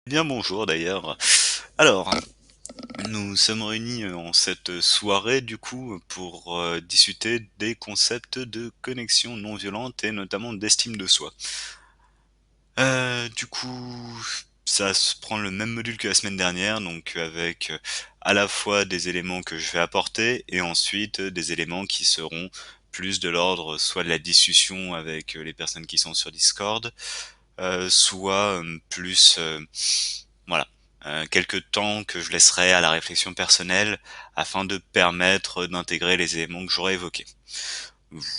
Bien bonjour d'ailleurs. Alors, nous sommes réunis en cette soirée du coup pour discuter des concepts de connexion non violente et notamment d'estime de soi. Du coup, ça se prend le même module que la semaine dernière, donc avec à la fois des éléments que je vais apporter et ensuite des éléments qui seront plus de l'ordre soit de la discussion avec les personnes qui sont sur Discord, soit plus voilà, quelques temps que je laisserai à la réflexion personnelle afin de permettre d'intégrer les éléments que j'aurais évoqués.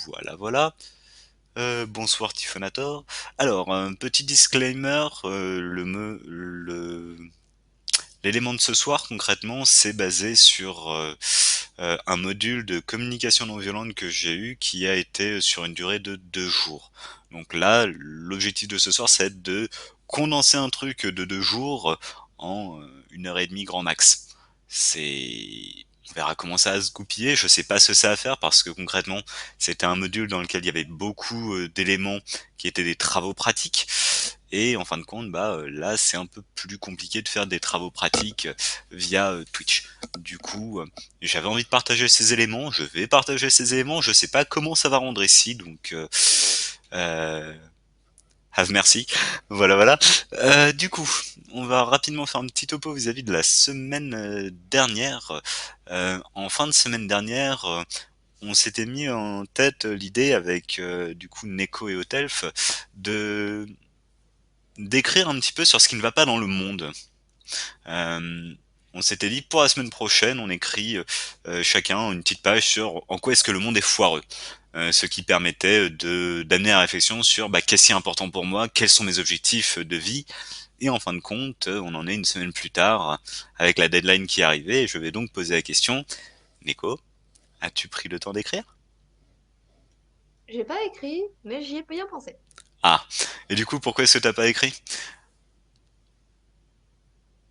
Voilà, voilà. Bonsoir Tifonator. Alors, un petit disclaimer, l'élément de ce soir concrètement, c'est basé sur un module de communication non violente que j'ai eu qui a été sur une durée de 2 jours. Donc là, l'objectif de ce soir, c'est de condenser un truc de 2 jours en 1 heure et demie grand max. On verra comment ça va se goupiller. Je sais pas ce que ça va faire parce que concrètement, c'était un module dans lequel il y avait beaucoup d'éléments qui étaient des travaux pratiques. Et en fin de compte, là, c'est un peu plus compliqué de faire des travaux pratiques via Twitch. Du coup, j'avais envie de partager ces éléments. Je vais partager ces éléments. Je sais pas comment ça va rendre ici, donc euh, have merci. Voilà, voilà. Du coup, on va rapidement faire un petit topo vis-à-vis de la semaine dernière. En fin de semaine dernière, on s'était mis en tête l'idée avec du coup Neko et Otelf de d'écrire un petit peu sur ce qui ne va pas dans le monde. On s'était dit pour la semaine prochaine, on écrit chacun une petite page sur en quoi est-ce que le monde est foireux. Ce qui permettait de d'amener la réflexion sur qu'est-ce qui est important pour moi, quels sont mes objectifs de vie. Et en fin de compte, on en est une semaine plus tard avec la deadline qui est arrivée. Et je vais donc poser la question, Nico, as-tu pris le temps d'écrire? J'ai pas écrit, mais j'y ai bien pensé. Ah, et du coup, pourquoi est-ce que t'as pas écrit?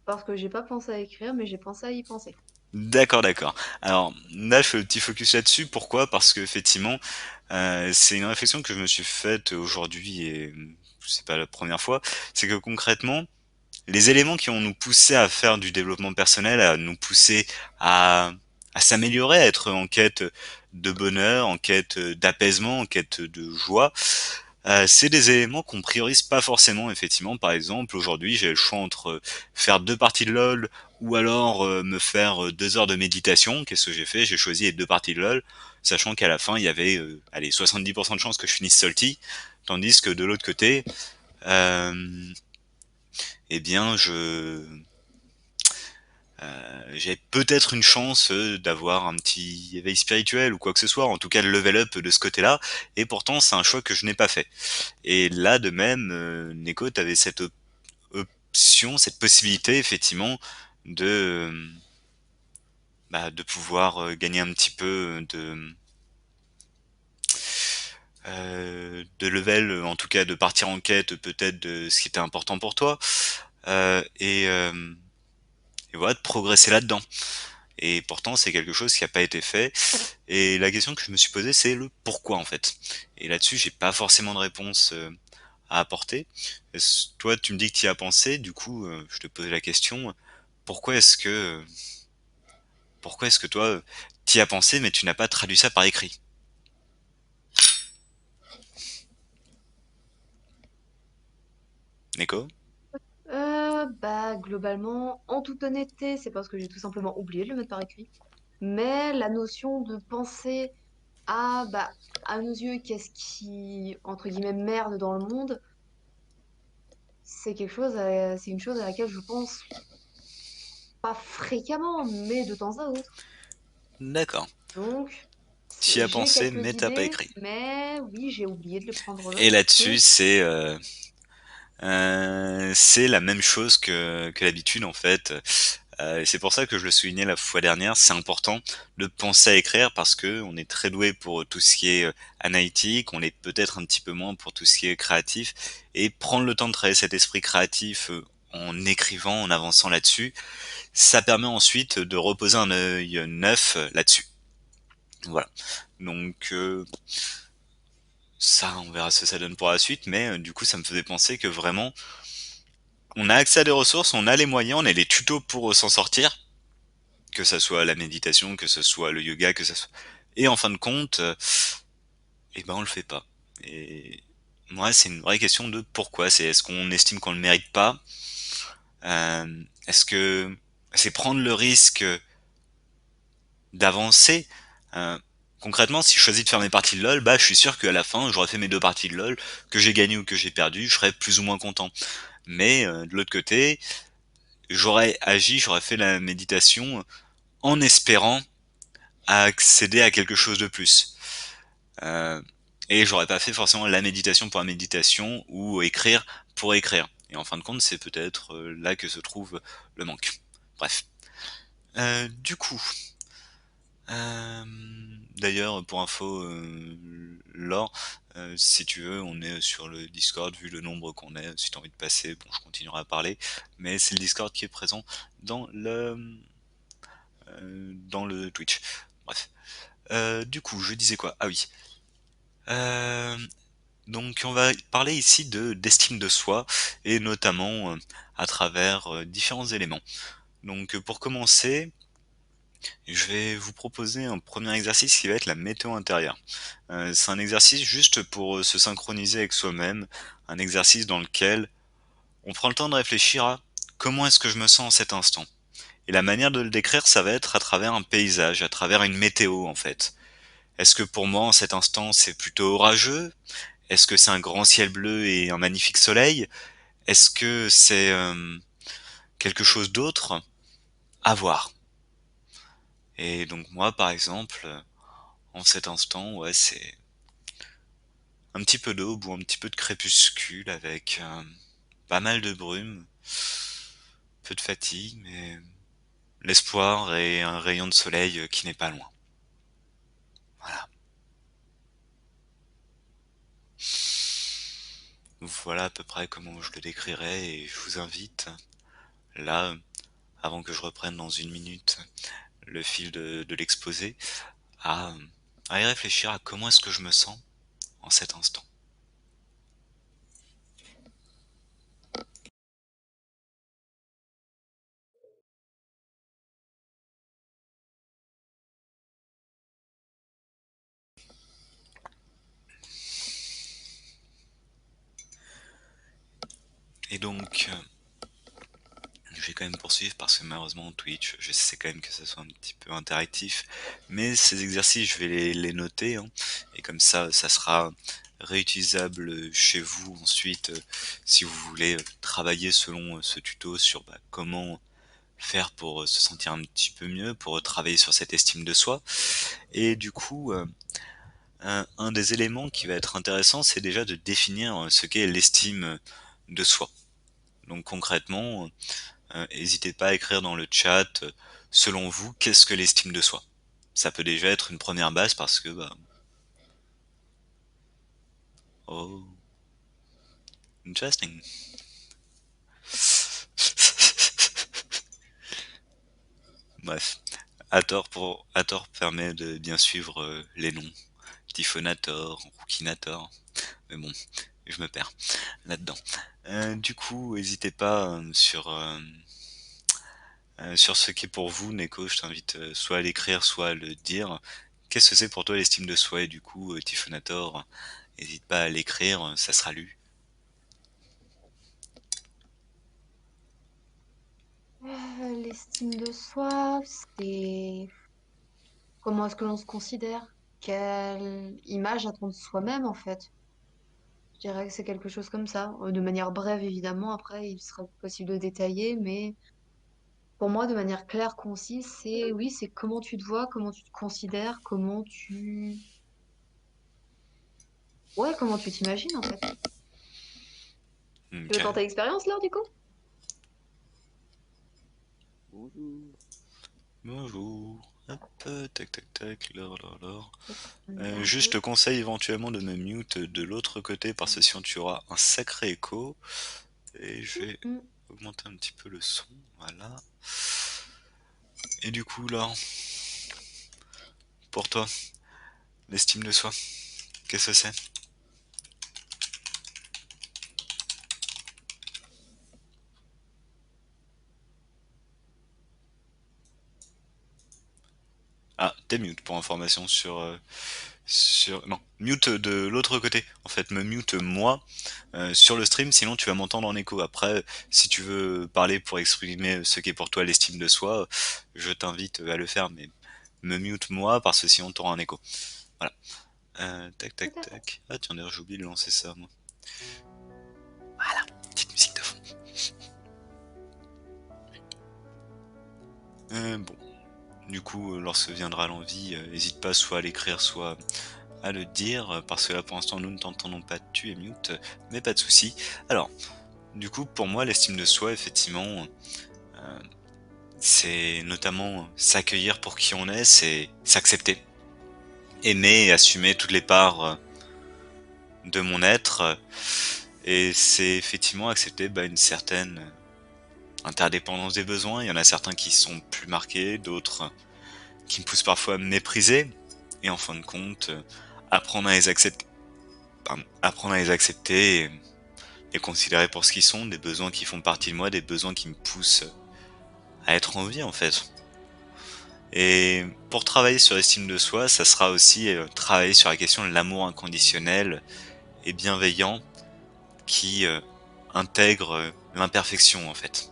Parce que j'ai pas pensé à écrire, mais j'ai pensé à y penser. D'accord, d'accord. Alors là, je fais le petit focus là-dessus. Pourquoi? Parce que effectivement, c'est une réflexion que je me suis faite aujourd'hui et c'est pas la première fois. C'est que concrètement, les éléments qui vont nous pousser à faire du développement personnel, à nous pousser à, à s'améliorer, à être en quête de bonheur, en quête d'apaisement, en quête de joie, c'est des éléments qu'on priorise pas forcément, effectivement. Par exemple, aujourd'hui, j'ai le choix entre faire 2 parties de LoL ou alors me faire 2 heures de méditation. Qu'est-ce que j'ai fait? J'ai choisi les 2 parties de LoL, sachant qu'à la fin, il y avait allez, 70% de chances que je finisse salty, tandis que de l'autre côté, euh, eh bien, j'ai peut-être une chance d'avoir un petit éveil spirituel ou quoi que ce soit, en tout cas le level up de ce côté-là, et pourtant c'est un choix que je n'ai pas fait. Et là, de même, Neko, t'avais cette option, cette possibilité, effectivement, de, de pouvoir gagner un petit peu de level, en tout cas de partir en quête peut-être de ce qui était important pour toi, euh, et, euh, et voilà, de progresser là-dedans. Et pourtant, c'est quelque chose qui n'a pas été fait. Et la question que je me suis posée, c'est le pourquoi en fait. Et là-dessus, j'ai pas forcément de réponse à apporter. Toi, tu me dis que tu y as pensé, du coup, je te posais la question, pourquoi est-ce que, pourquoi est-ce que toi, tu y as pensé, mais tu n'as pas traduit ça par écrit? Nico? Globalement, en toute honnêteté, c'est parce que j'ai tout simplement oublié de le mettre par écrit. Mais la notion de penser à, à nos yeux, qu'est-ce qui, entre guillemets, merde dans le monde, c'est une chose à laquelle je pense pas fréquemment, mais de temps à autre. D'accord. Donc, Tu y as j'ai pensé, quelques mais t'as pas idées, écrit. mais oui, j'ai oublié de le prendre Et par là-dessus, écrit. c'est la même chose que l'habitude en fait. Et c'est pour ça que je le soulignais la fois dernière, c'est important de penser à écrire parce que on est très doué pour tout ce qui est analytique, on l'est peut-être un petit peu moins pour tout ce qui est créatif. Et prendre le temps de travailler cet esprit créatif en écrivant, en avançant là-dessus, ça permet ensuite de reposer un œil neuf là-dessus. Voilà. Donc ça, on verra ce que ça donne pour la suite, mais du coup, ça me faisait penser que vraiment, on a accès à des ressources, on a les moyens, on a les tutos pour s'en sortir, que ça soit la méditation, que ce soit le yoga, que ça soit... Et en fin de compte, eh ben on le fait pas. Et moi, c'est une vraie question de pourquoi. C'est est-ce qu'on estime qu'on le mérite pas? Est-ce que c'est prendre le risque d'avancer? Euh, Concrètement, si je choisis de faire mes parties de LoL, bah je suis sûr qu'à la fin, j'aurais fait mes deux parties de LoL, que j'ai gagné ou que j'ai perdu, je serais plus ou moins content. Mais de l'autre côté, j'aurais agi, j'aurais fait la méditation en espérant accéder à quelque chose de plus. Euh, et j'aurais pas fait forcément la méditation pour la méditation ou écrire pour écrire. Et en fin de compte, c'est peut-être là que se trouve le manque. Bref. Du coup, euh, d'ailleurs, pour info, Laure, si tu veux, on est sur le Discord, vu le nombre qu'on est. Si tu as envie de passer, bon, je continuerai à parler. Mais c'est le Discord qui est présent dans le Twitch. Bref. Du coup, je disais quoi? Ah oui. Euh, donc, on va parler ici de d'estime de soi, et notamment à travers différents éléments. Donc, pour commencer, je vais vous proposer un premier exercice qui va être la météo intérieure. C'est un exercice juste pour se synchroniser avec soi-même, un exercice dans lequel on prend le temps de réfléchir à comment est-ce que je me sens en cet instant. Et la manière de le décrire, ça va être à travers un paysage, à travers une météo en fait. Est-ce que pour moi en cet instant c'est plutôt orageux? Est-ce que c'est un grand ciel bleu et un magnifique soleil? Est-ce que c'est quelque chose d'autre? À voir. Et donc moi par exemple, en cet instant, ouais, c'est un petit peu d'aube ou un petit peu de crépuscule avec pas mal de brume, peu de fatigue, mais l'espoir et un rayon de soleil qui n'est pas loin. Voilà. Voilà à peu près comment je le décrirais et je vous invite, là, avant que je reprenne dans une minute le fil de l'exposé, à, à y réfléchir à comment est-ce que je me sens en cet instant. Et donc, je vais quand même poursuivre parce que malheureusement Twitch, j'essaie quand même que ça soit un petit peu interactif, mais ces exercices je vais les noter, hein, et comme ça sera réutilisable chez vous ensuite si vous voulez travailler selon ce tuto sur comment faire pour se sentir un petit peu mieux, pour travailler sur cette estime de soi. Et du coup, un des éléments qui va être intéressant, c'est déjà de définir ce qu'est l'estime de soi. Donc concrètement, n'hésitez pas à écrire dans le chat, selon vous, qu'est-ce que l'estime de soi? Ça peut déjà être une première base parce que, oh, interesting. Bref, Hathor permet de bien suivre les noms. Typhonator, Rookinator, mais bon, je me perds là-dedans. Du coup, n'hésitez pas sur ce qui est pour vous, Neko, je t'invite soit à l'écrire, soit à le dire. Qu'est-ce que c'est pour toi l'estime de soi? Et du coup, Typhonator, n'hésite pas à l'écrire, ça sera lu. L'estime de soi, c'est comment est-ce que l'on se considère? Quelle image attend de soi-même en fait? Je dirais que c'est quelque chose comme ça. De manière brève évidemment, après il sera possible de détailler, mais pour moi de manière claire, concise, c'est oui, c'est comment tu te vois, comment tu te considères, ouais, comment tu t'imagines en fait. Tu veux Ok. tenter l'expérience là du coup? Bonjour. Hop, tac tac tac, lor. Un, Juste, je te deux. conseille éventuellement de me mute de l'autre côté parce que sinon tu auras un sacré écho. Et je vais Mm. augmenter un petit peu le son, voilà. Et du coup, là, pour toi, l'estime de soi, qu'est-ce que c'est? Ah, t'es mute pour information non, mute de l'autre côté. En fait, me mute moi sur le stream, sinon tu vas m'entendre en écho. Après, si tu veux parler pour exprimer ce qu'est pour toi l'estime de soi, je t'invite à le faire, mais me mute moi parce que sinon t'auras un écho. Voilà. Tac Tout tac à fait. tac. Ah tiens d'ailleurs j'ai oublié de lancer ça moi. Voilà, petite musique de fond. Bon, du coup, lorsque viendra l'envie, n'hésite pas soit à l'écrire, soit à le dire, parce que là pour l'instant nous ne t'entendons pas, tu es mute, mais pas de souci. Alors, du coup pour moi l'estime de soi effectivement, c'est notamment s'accueillir pour qui on est, c'est s'accepter, aimer et assumer toutes les parts de mon être, et c'est effectivement accepter une certaine interdépendance des besoins. Il y en a certains qui sont plus marqués, d'autres qui me poussent parfois à me mépriser, et en fin de compte, apprendre à les accepter, apprendre à les accepter et les considérer pour ce qu'ils sont, des besoins qui font partie de moi, des besoins qui me poussent à être en vie en fait. Et pour travailler sur l'estime de soi, ça sera aussi travailler sur la question de l'amour inconditionnel et bienveillant qui intègre l'imperfection en fait.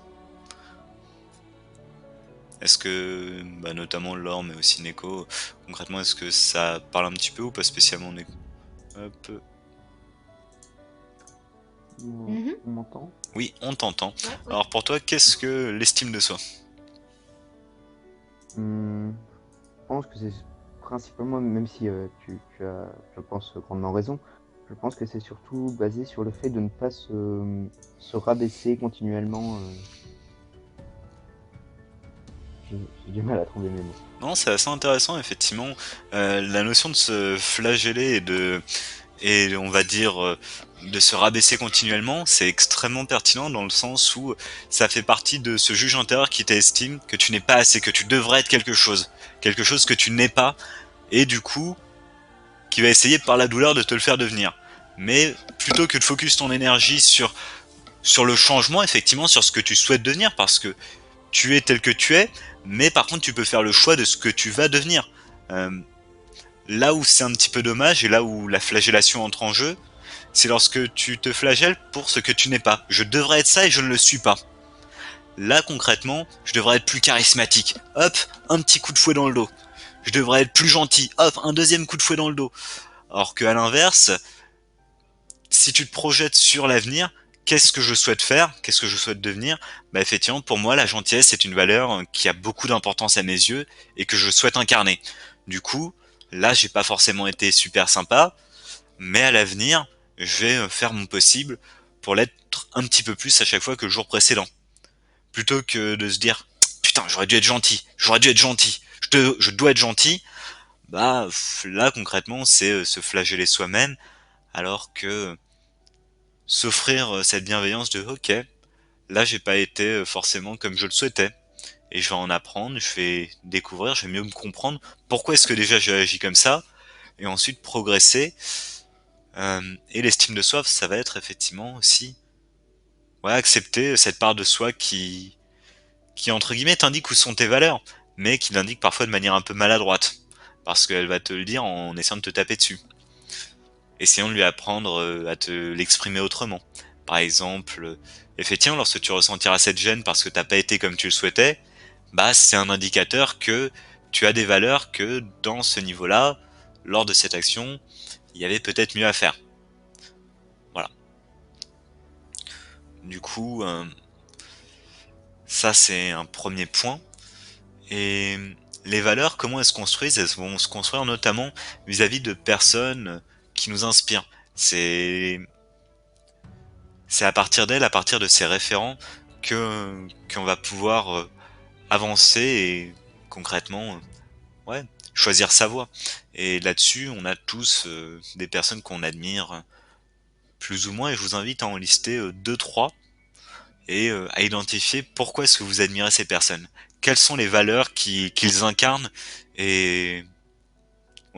Est-ce que, notamment Laure, mais aussi Neko, concrètement, est-ce que ça parle un petit peu ou pas spécialement Neko? Hop. Mhm. On m'entend? Oui, on t'entend. Ouais, oui. Alors pour toi, qu'est-ce que l'estime de soi? Je pense que c'est principalement, même si tu as, je pense, grandement raison, je pense que c'est surtout basé sur le fait de ne pas se rabaisser continuellement. J'ai du mal à trouver mes mots. Non, c'est assez intéressant, effectivement. La notion de se flageller et on va dire de se rabaisser continuellement, c'est extrêmement pertinent dans le sens où ça fait partie de ce juge intérieur qui t'estime que tu n'es pas assez, que tu devrais être quelque chose que tu n'es pas, et du coup, qui va essayer par la douleur de te le faire devenir. Mais plutôt que de focus ton énergie sur le changement, effectivement, sur ce que tu souhaites devenir, parce que tu es tel que tu es, mais par contre, tu peux faire le choix de ce que tu vas devenir. Euh, Là où c'est un petit peu dommage et là où la flagellation entre en jeu, c'est lorsque tu te flagelles pour ce que tu n'es pas. Je devrais être ça et je ne le suis pas. Là, concrètement, je devrais être plus charismatique. Hop, un petit coup de fouet dans le dos. Je devrais être plus gentil. Hop, un deuxième coup de fouet dans le dos. Alors qu'à l'inverse, si tu te projettes sur l'avenir, qu'est-ce que je souhaite faire? Qu'est-ce que je souhaite devenir? Effectivement, pour moi, la gentillesse est une valeur qui a beaucoup d'importance à mes yeux et que je souhaite incarner. Du coup, là, j'ai pas forcément été super sympa, mais à l'avenir, je vais faire mon possible pour l'être un petit peu plus à chaque fois que le jour précédent. Plutôt que de se dire, putain, j'aurais dû être gentil, je dois être gentil, là, concrètement, c'est se flageller soi-même, alors que s'offrir cette bienveillance de ok, là j'ai pas été forcément comme je le souhaitais et je vais en apprendre, je vais découvrir, je vais mieux me comprendre pourquoi est-ce que déjà j'ai agi comme ça et ensuite progresser. Et l'estime de soi, ça va être effectivement aussi accepter cette part de soi qui entre guillemets t'indique où sont tes valeurs, mais qui l'indique parfois de manière un peu maladroite parce qu'elle va te le dire en essayant de te taper dessus. Essayons de lui apprendre à te l'exprimer autrement. Par exemple, effectivement, lorsque tu ressentiras cette gêne parce que t'as pas été comme tu le souhaitais, c'est un indicateur que tu as des valeurs que dans ce niveau-là, lors de cette action, il y avait peut-être mieux à faire. Voilà. Du coup, ça c'est un premier point. Et les valeurs, comment elles se construisent? Elles vont se construire notamment vis-à-vis de personnes qui nous inspirent. C'est à partir d'elle, à partir de ces référents, que qu'on va pouvoir avancer et concrètement, choisir sa voie. Et là-dessus, on a tous des personnes qu'on admire plus ou moins, et je vous invite à en lister deux, trois, et à identifier pourquoi est-ce que vous admirez ces personnes. Quelles sont les valeurs qu'ils incarnent et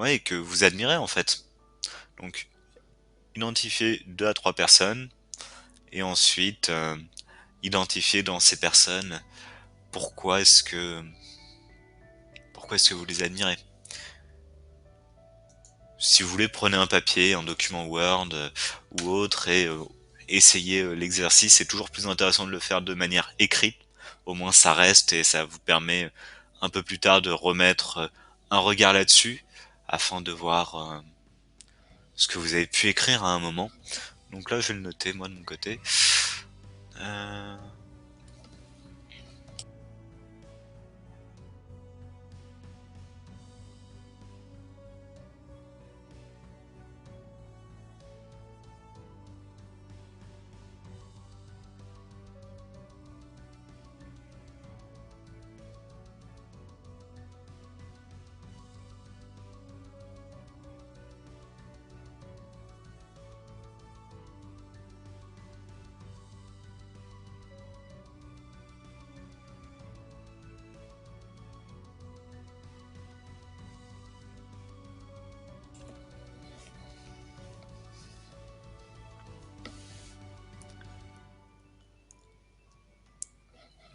et que vous admirez en fait. Donc, identifier deux à trois personnes et ensuite identifier dans ces personnes pourquoi est-ce que pourquoi est-ce que vous les admirez. Si vous voulez, prenez un papier, un document Word ou autre et essayez l'exercice. C'est toujours plus intéressant de le faire de manière écrite. Au moins ça reste et ça vous permet un peu plus tard de remettre un regard là-dessus afin de voir ce que vous avez pu écrire à un moment. Donc là, je vais le noter moi de mon côté. Euh,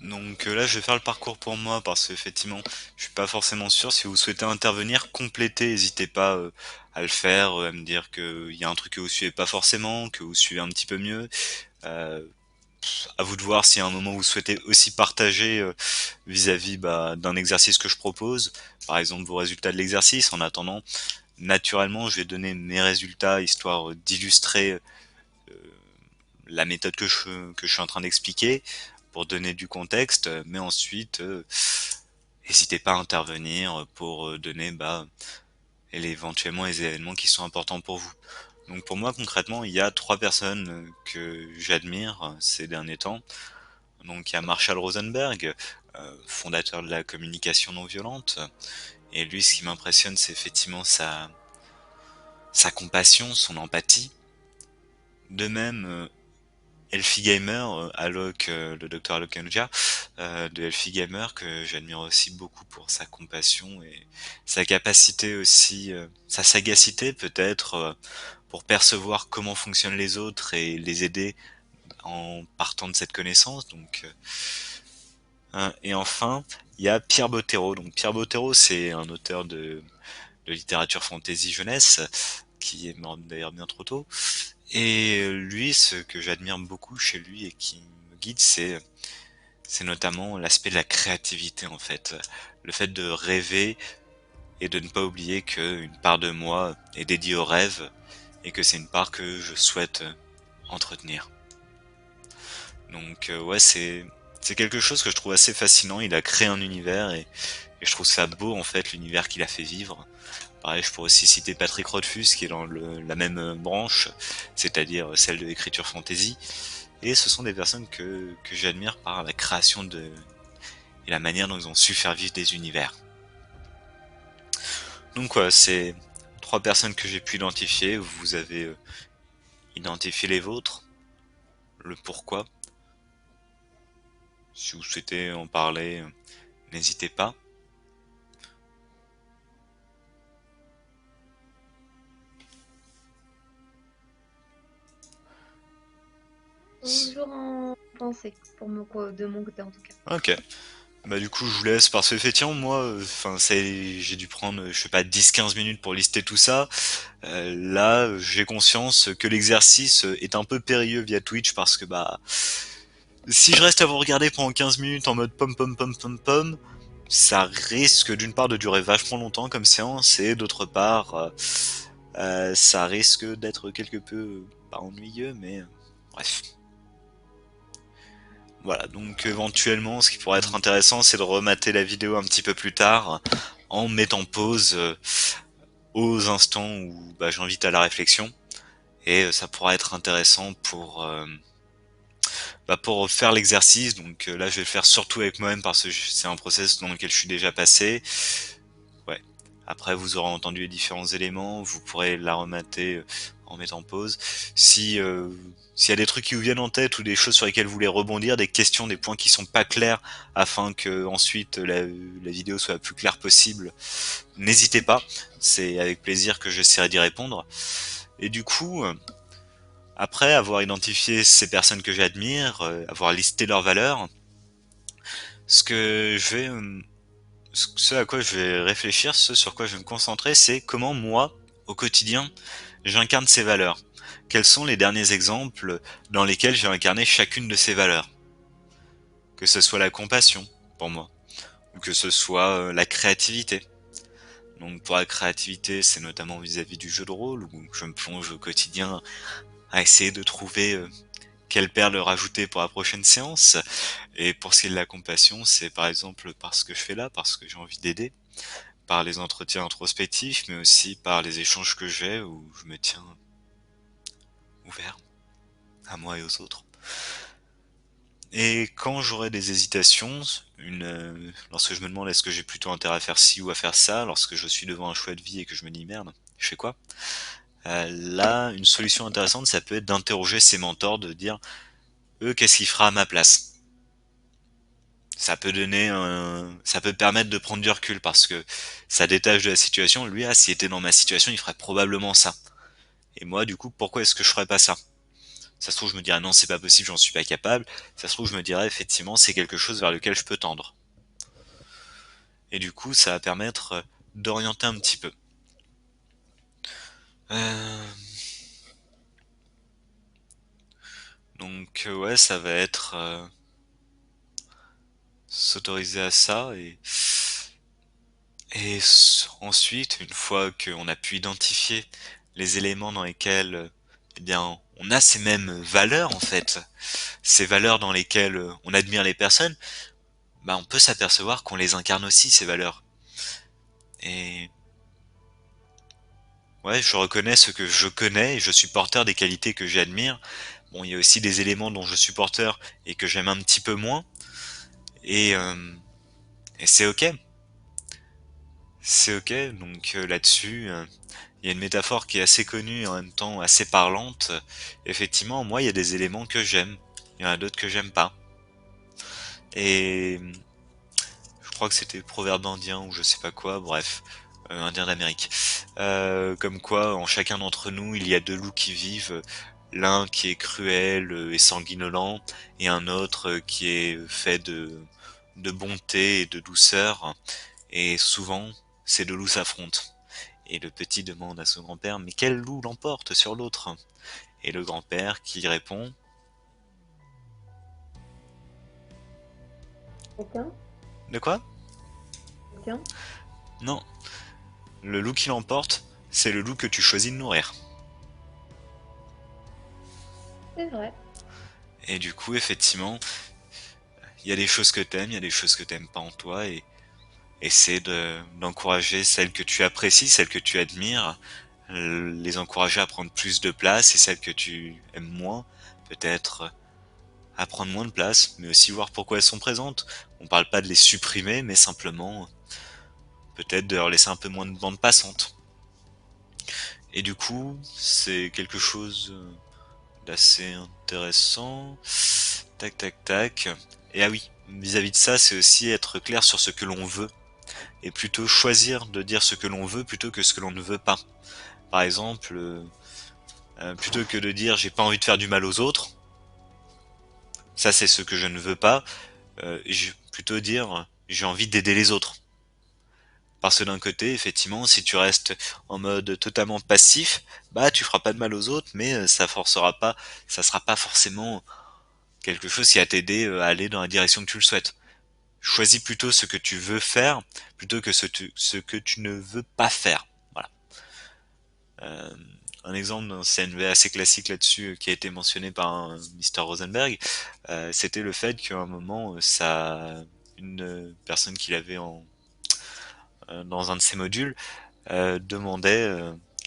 Donc là, je vais faire le parcours pour moi parce qu'effectivement, je suis pas forcément sûr. Si vous souhaitez intervenir, compléter, n'hésitez pas à le faire, à me dire qu'il y a un truc que vous suivez pas forcément, que vous suivez un petit peu mieux. Euh, à vous de voir si à un moment vous souhaitez aussi partager vis-à-vis d'un exercice que je propose, par exemple vos résultats de l'exercice. En attendant, naturellement, je vais donner mes résultats histoire d'illustrer euh, la méthode que je suis en train d'expliquer pour donner du contexte, mais ensuite, n'hésitez pas à intervenir pour donner éventuellement les événements qui sont importants pour vous. Donc pour moi concrètement, il y a trois personnes que j'admire ces derniers temps. Donc il y a Marshall Rosenberg, fondateur de la communication non violente. Et lui, ce qui m'impressionne, c'est effectivement sa compassion, son empathie. De même, Elfie Gamer, le docteur Alok Anuja, de Elfie Gamer, que j'admire aussi beaucoup pour sa compassion et sa capacité aussi, sa sagacité peut-être, pour percevoir comment fonctionnent les autres et les aider en partant de cette connaissance. Donc, et enfin, il y a Pierre Bottero. Donc Pierre Bottero, c'est un auteur de littérature fantasy jeunesse, qui est mort d'ailleurs bien trop tôt. Et lui, ce que j'admire beaucoup chez lui et qui me guide, c'est notamment l'aspect de la créativité en fait. Le fait de rêver et de ne pas oublier qu'une part de moi est dédiée au rêve et que c'est une part que je souhaite entretenir. Donc ouais, c'est quelque chose que je trouve assez fascinant. Il a créé un univers et je trouve ça beau en fait l'univers qu'il a fait vivre. Pareil, je pourrais aussi citer Patrick Rothfuss qui est dans la même branche, c'est-à-dire celle de l'écriture fantasy. Et ce sont des personnes que j'admire par la création et la manière dont ils ont su faire vivre des univers. Donc voilà, c'est trois personnes que j'ai pu identifier. Vous avez identifié les vôtres, le pourquoi. Si vous souhaitez en parler, n'hésitez pas. Toujours en pensée, de mon côté en tout cas. Ok. Bah du coup je vous laisse parce que effectivement moi j'ai dû prendre je sais pas 10-15 minutes pour lister tout ça. Là j'ai conscience que l'exercice est un peu périlleux via Twitch parce que si je reste à vous regarder pendant 15 minutes en mode pom pom pom pom pom, ça risque d'une part de durer vachement longtemps comme séance et d'autre part ça risque d'être quelque peu pas ennuyeux mais bref. Voilà, donc éventuellement, ce qui pourrait être intéressant, c'est de remater la vidéo un petit peu plus tard, en mettant pause aux instants où j'invite à la réflexion, et ça pourra être intéressant pour faire l'exercice. Donc là, je vais le faire surtout avec moi-même parce que c'est un process dans lequel je suis déjà passé. Ouais. Après, vous aurez entendu les différents éléments, vous pourrez la remater en mettant pause. Si s'il y a des trucs qui vous viennent en tête ou des choses sur lesquelles vous voulez rebondir, des questions, des points qui sont pas clairs, afin que ensuite la vidéo soit la plus claire possible, n'hésitez pas. C'est avec plaisir que j'essaierai d'y répondre. Et du coup, après avoir identifié ces personnes que j'admire, avoir listé leurs valeurs, ce que je vais ce à quoi je vais réfléchir, ce sur quoi je vais me concentrer, c'est comment moi, au quotidien, j'incarne ces valeurs. Quels sont les derniers exemples dans lesquels j'ai incarné chacune de ces valeurs? Que ce soit la compassion, pour moi, ou que ce soit la créativité. Donc pour la créativité, c'est notamment vis-à-vis du jeu de rôle, où je me plonge au quotidien à essayer de trouver quelle perle rajouter pour la prochaine séance. Et pour ce qui est de la compassion, c'est par exemple par ce que je fais là, parce que j'ai envie d'aider, par les entretiens introspectifs, mais aussi par les échanges que j'ai où je me tiens ouvert à moi et aux autres. Et quand j'aurai des hésitations, lorsque je me demande est-ce que j'ai plutôt intérêt à faire ci ou à faire ça, lorsque je suis devant un choix de vie et que je me dis merde, je fais quoi? Là, une solution intéressante, ça peut être d'interroger ses mentors, de dire eux, qu'est-ce qu'il fera à ma place? Ça peut permettre de prendre du recul parce que ça détache de la situation. Lui, ah, s'il était dans ma situation, il ferait probablement ça. Et moi, du coup, pourquoi est-ce que je ferais pas ça? Ça se trouve, je me dirais non, c'est pas possible, j'en suis pas capable. Ça se trouve, je me dirais effectivement, c'est quelque chose vers lequel je peux tendre. Et du coup, ça va permettre d'orienter un petit peu. Euh, ouais, ça va être s'autoriser à ça ensuite, une fois qu'on a pu identifier les éléments dans lesquels, eh bien, on a ces mêmes valeurs en fait, ces valeurs dans lesquelles on admire les personnes, bah on peut s'apercevoir qu'on les incarne aussi ces valeurs. Et ouais, je reconnais ce que je connais et je suis porteur des qualités que j'admire. Bon, il y a aussi des éléments dont je suis porteur et que j'aime un petit peu moins. Et, euh, et c'est ok. C'est ok. Donc là-dessus, il y a une métaphore qui est assez connue et en même temps assez parlante. Effectivement, moi, il y a des éléments que j'aime. Il y en a d'autres que j'aime pas. Et je crois que c'était proverbe indien ou je sais pas quoi, bref, indien d'Amérique. Comme quoi, en chacun d'entre nous, il y a deux loups qui vivent. L'un qui est cruel et sanguinolent, et un autre qui est fait de bonté et de douceur. Et souvent, ces deux loups s'affrontent. Et le petit demande à son grand-père, mais quel loup l'emporte sur l'autre? Et le grand-père qui répond, Aucun? de quoi? Aucun? Non, le loup qui l'emporte, c'est le loup que tu choisis de nourrir. C'est vrai. Et du coup, effectivement, il y a des choses que t'aimes, il y a des choses que t'aimes pas en toi, et essaie d'encourager celles que tu apprécies, celles que tu admires, les encourager à prendre plus de place, et celles que tu aimes moins, peut-être à prendre moins de place, mais aussi voir pourquoi elles sont présentes. On parle pas de les supprimer, mais simplement peut-être de leur laisser un peu moins de bande passante. Et du coup, c'est quelque chose d'assez intéressant. Tac tac tac. Et ah oui, vis-à-vis de ça, c'est aussi être clair sur ce que l'on veut et plutôt choisir de dire ce que l'on veut plutôt que ce que l'on ne veut pas. Par exemple, plutôt que de dire j'ai pas envie de faire du mal aux autres, ça c'est ce que je ne veux pas, plutôt dire j'ai envie d'aider les autres. Parce que d'un côté, effectivement, si tu restes en mode totalement passif, bah tu feras pas de mal aux autres, mais ça sera pas forcément quelque chose qui va t'aider à aller dans la direction que tu le souhaites. Choisis plutôt ce que tu veux faire plutôt que ce que tu ne veux pas faire. Voilà. Euh, un exemple d'un CNV assez classique là-dessus qui a été mentionné par un Mr. Rosenberg, c'était le fait qu'à un moment, une personne qu'il avait dans un de ses modules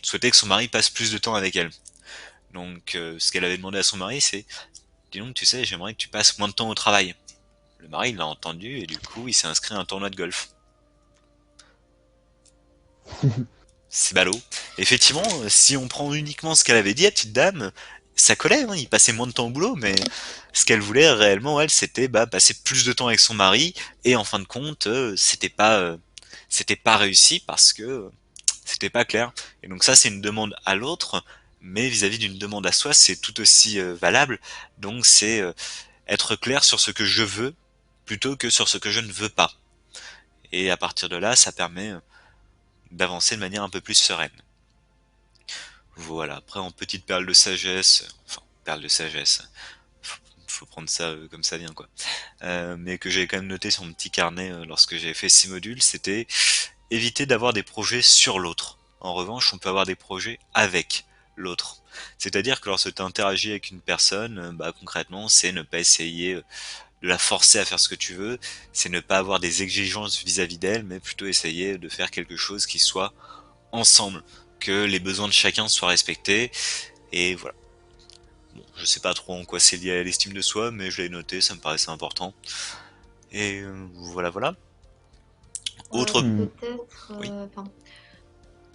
souhaitait que son mari passe plus de temps avec elle. Donc, ce qu'elle avait demandé à son mari, c'est, dis donc, tu sais, j'aimerais que tu passes moins de temps au travail. Le mari, il l'a entendu et du coup, il s'est inscrit à un tournoi de golf. C'est ballot. Effectivement, si on prend uniquement ce qu'elle avait dit, la petite dame, ça collait, hein, il passait moins de temps au boulot, mais ce qu'elle voulait réellement, elle, c'était passer plus de temps avec son mari, et en fin de compte, c'était pas réussi parce que c'était pas clair. Et donc ça, c'est une demande à l'autre, mais vis-à-vis d'une demande à soi, c'est tout aussi valable. Donc c'est être clair sur ce que je veux plutôt que sur ce que je ne veux pas. et à partir de là, ça permet d'avancer de manière un peu plus sereine. Voilà, après en petite perle de sagesse, enfin perle de sagesse, faut prendre ça comme ça vient quoi. Mais que j'avais quand même noté sur mon petit carnet lorsque j'avais fait 6 modules, c'était éviter d'avoir des projets sur l'autre. En revanche, on peut avoir des projets avec l'autre. C'est-à-dire que lorsque tu interagis avec une personne, bah, concrètement, c'est ne pas essayer de la forcer à faire ce que tu veux, c'est ne pas avoir des exigences vis-à-vis d'elle, mais plutôt essayer de faire quelque chose qui soit ensemble, que les besoins de chacun soient respectés, et voilà. Bon, je sais pas trop en quoi c'est lié à l'estime de soi, mais je l'ai noté, ça me paraissait important. Et voilà, voilà. Autre... Hmm. Peut-être, Oui. enfin,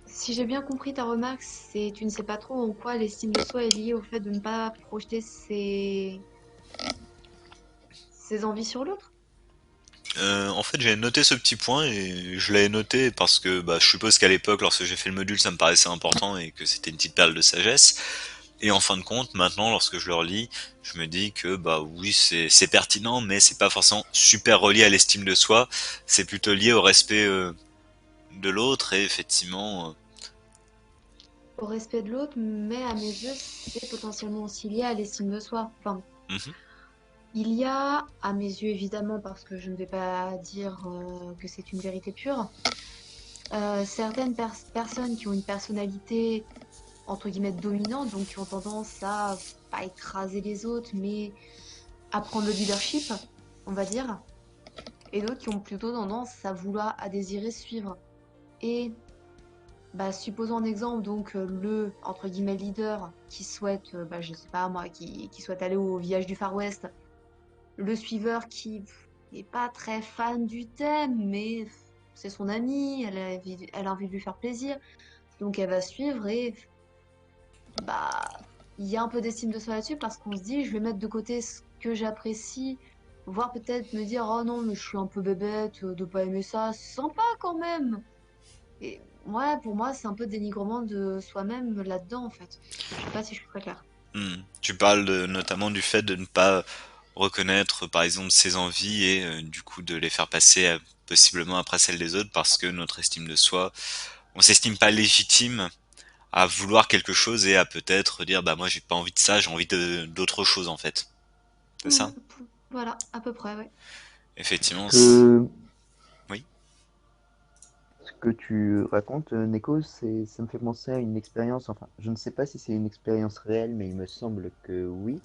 si j'ai bien compris ta remarque, c'est tu ne sais pas trop en quoi l'estime de soi est liée au fait de ne pas projeter ses envies sur l'autre. En fait, j'ai noté ce petit point et je l'avais noté parce que bah, je suppose qu'à l'époque, lorsque j'ai fait le module, ça me paraissait important et que c'était une petite perle de sagesse. Et en fin de compte, maintenant, lorsque je le relis, je me dis que bah oui, c'est pertinent, mais c'est pas forcément super relié à l'estime de soi. C'est plutôt lié au respect de l'autre et effectivement, Au respect de l'autre, mais à mes yeux, c'est potentiellement aussi lié à l'estime de soi. Enfin, mhm, il y a, à mes yeux évidemment, parce que je ne vais pas dire que c'est une vérité pure, certaines personnes qui ont une personnalité entre guillemets dominante, donc qui ont tendance à pas écraser les autres, mais à prendre le leadership, on va dire, et d'autres qui ont plutôt tendance à vouloir, à désirer suivre. Et bah, supposons un exemple, donc le entre guillemets leader qui souhaite, bah, je sais pas moi, qui souhaite aller au village du Far West, le suiveur qui n'est pas très fan du thème, mais c'est son ami, elle a envie de lui faire plaisir, donc elle va suivre et bah il y a un peu d'estime de soi là-dessus parce qu'on se dit je vais mettre de côté ce que j'apprécie, voire peut-être me dire oh non mais je suis un peu bébête de pas aimer ça, c'est sympa quand même. Et ouais, pour moi c'est un peu dénigrement de soi-même là-dedans en fait. Je sais pas si je suis très claire. Tu parles notamment du fait de ne pas reconnaître par exemple ses envies et du coup de les faire passer possiblement après celles des autres parce que notre estime de soi, on s'estime pas légitime à vouloir quelque chose et à peut-être dire bah moi j'ai pas envie de ça, j'ai envie de d'autre chose en fait. C'est Ouais, ça? voilà, à peu près, ouais. Effectivement. Que Oui. ce que tu racontes, Neko, ça me fait penser à une expérience, enfin, je ne sais pas si c'est une expérience réelle, mais il me semble que oui.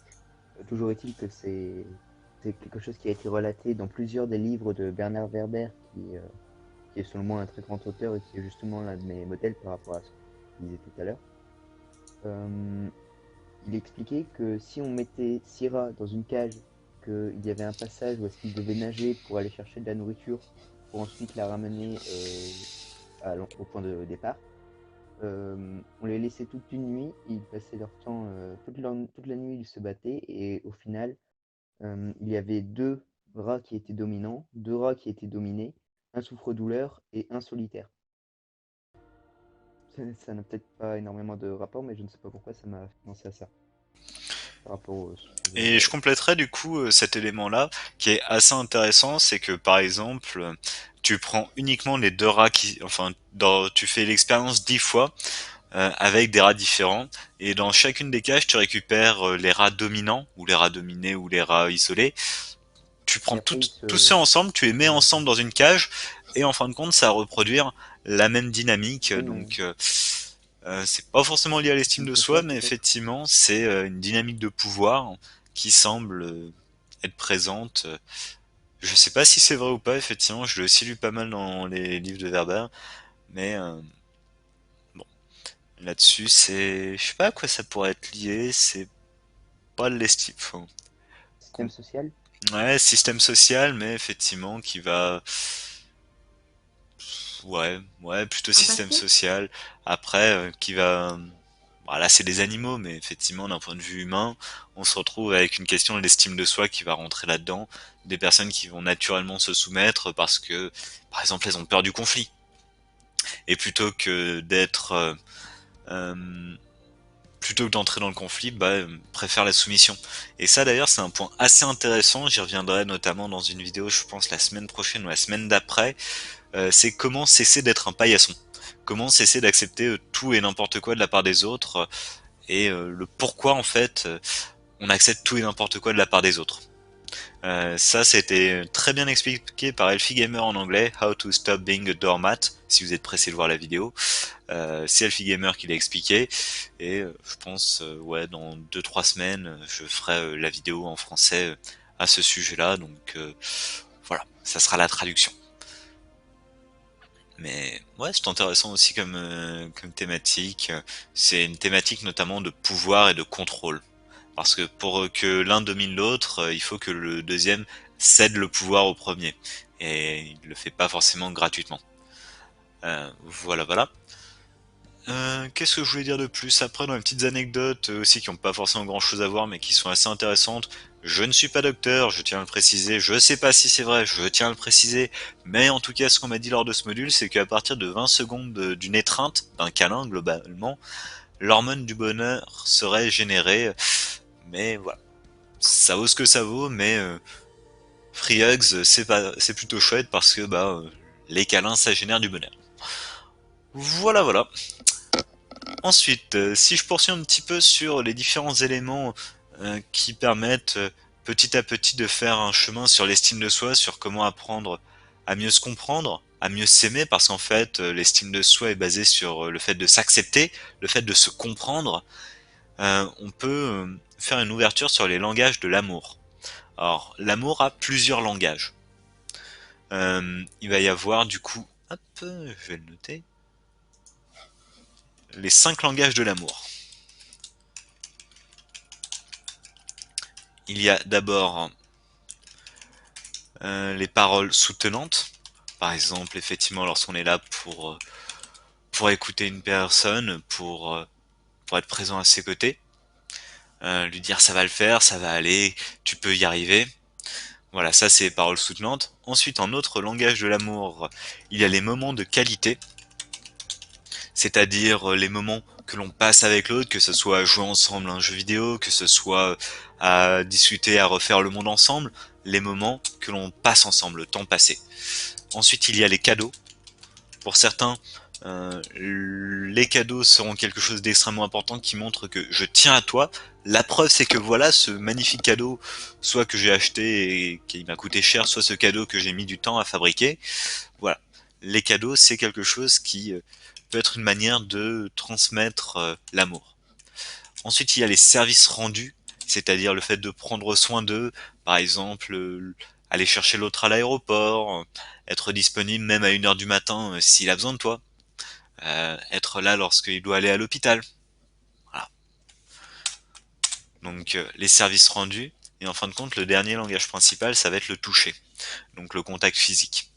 Toujours est-il que c'est quelque chose qui a été relaté dans plusieurs des livres de Bernard Werber, qui est selon moi un très grand auteur et qui est justement l'un de mes modèles par rapport à ce que je disais tout à l'heure. Euh, il expliquait que si on mettait Syrah dans une cage, qu'il y avait un passage où est-ce qu'il devait nager pour aller chercher de la nourriture, pour ensuite la ramener au point de départ, on les laissait toute une nuit, ils passaient leur temps, toute la nuit ils se battaient, et au final, il y avait deux rats qui étaient dominants, deux rats qui étaient dominés, un souffre-douleur et un solitaire. Ça n'a peut-être pas énormément de rapport, mais je ne sais pas pourquoi ça m'a fait penser à ça, par rapport au sujet Et je de... compléterai du coup cet élément-là qui est assez intéressant, c'est que par exemple, tu prends uniquement les deux rats qui, enfin, tu fais l'expérience 10 fois avec des rats différents, et dans chacune des cages, tu récupères les rats dominants ou les rats dominés ou les rats isolés. Tu Et prends après, tous ceux ensemble, tu les mets se ensemble dans une cage, et en fin de compte, ça va reproduire la même dynamique. oui, Donc, c'est pas forcément lié à l'estime une de soi, sociale mais peut-être. effectivement, c'est une dynamique de pouvoir qui semble être présente. Je sais pas si c'est vrai ou pas, effectivement, je l'ai aussi lu pas mal dans les livres de Werber, mais bon, là-dessus, je sais pas à quoi ça pourrait être lié, c'est pas de l'estime. Enfin, Système social. ouais, système social, mais effectivement, qui va, ouais, plutôt système Impacté? social. Après, qui va, voilà, c'est des animaux, mais effectivement, d'un point de vue humain, on se retrouve avec une question de l'estime de soi qui va rentrer là-dedans. Des personnes qui vont naturellement se soumettre parce que, par exemple, elles ont peur du conflit. Et plutôt que d'être, euh, plutôt que d'entrer dans le conflit, préfèrent la soumission. Et ça d'ailleurs c'est un point assez intéressant, j'y reviendrai notamment dans une vidéo je pense la semaine prochaine ou la semaine d'après, c'est comment cesser d'être un paillasson. Comment cesser d'accepter tout et n'importe quoi de la part des autres, et le pourquoi en fait on accepte tout et n'importe quoi de la part des autres. Ça, c'était très bien expliqué par Elfie Gamer en anglais, How to Stop Being a Doormat, si vous êtes pressé de voir la vidéo. C'est Elfie Gamer qui l'a expliqué, et je pense, ouais, dans 2-3 semaines, je ferai la vidéo en français à ce sujet-là, donc voilà, ça sera la traduction. Mais ouais, c'est intéressant aussi comme thématique. C'est une thématique notamment de pouvoir et de contrôle. Parce que pour que l'un domine l'autre, il faut que le deuxième cède le pouvoir au premier. Et il le fait pas forcément gratuitement. Voilà, voilà. Qu'est-ce que je voulais dire de plus après dans les petites anecdotes aussi qui ont pas forcément grand chose à voir mais qui sont assez intéressantes. Je ne suis pas docteur, je tiens à le préciser. Je sais pas si c'est vrai, je tiens à le préciser. Mais en tout cas, ce qu'on m'a dit lors de ce module, c'est qu'à partir de 20 secondes d'une étreinte, d'un câlin globalement, l'hormone du bonheur serait générée. Mais voilà, ça vaut ce que ça vaut, mais Free Hugs, c'est plutôt chouette parce que les câlins, ça génère du bonheur. Voilà, voilà. Ensuite, si je poursuis un petit peu sur les différents éléments qui permettent petit à petit de faire un chemin sur l'estime de soi, sur comment apprendre à mieux se comprendre, à mieux s'aimer, parce qu'en fait, l'estime de soi est basée sur le fait de s'accepter, le fait de se comprendre. On peut faire une ouverture sur les langages de l'amour. Alors, l'amour a plusieurs langages. Il va y avoir du coup, hop, je vais le noter, les 5 langages de l'amour. Il y a d'abord les paroles soutenantes. Par exemple, effectivement, lorsqu'on est là pour écouter une personne, pour être présent à ses côtés, lui dire ça va le faire, ça va aller, tu peux y arriver. Voilà, ça c'est les paroles soutenantes. Ensuite, en autre langage de l'amour, il y a les moments de qualité, c'est-à-dire les moments que l'on passe avec l'autre, que ce soit à jouer ensemble à un jeu vidéo, que ce soit à discuter, à refaire le monde ensemble, les moments que l'on passe ensemble, le temps passé. Ensuite, il y a les cadeaux. Pour certains, les cadeaux seront quelque chose d'extrêmement important qui montre que je tiens à toi. La preuve, c'est que voilà, ce magnifique cadeau, soit que j'ai acheté et qui m'a coûté cher, soit ce cadeau que j'ai mis du temps à fabriquer. Voilà. Les cadeaux, c'est quelque chose qui peut être une manière de transmettre l'amour. Ensuite, il y a les services rendus, c'est-à-dire le fait de prendre soin d'eux, par exemple, aller chercher l'autre à l'aéroport, être disponible même à 1 heure du matin s'il a besoin de toi, être là lorsqu'il doit aller à l'hôpital. Voilà. Donc les services rendus, et en fin de compte, le dernier langage principal, ça va être le toucher, donc le contact physique.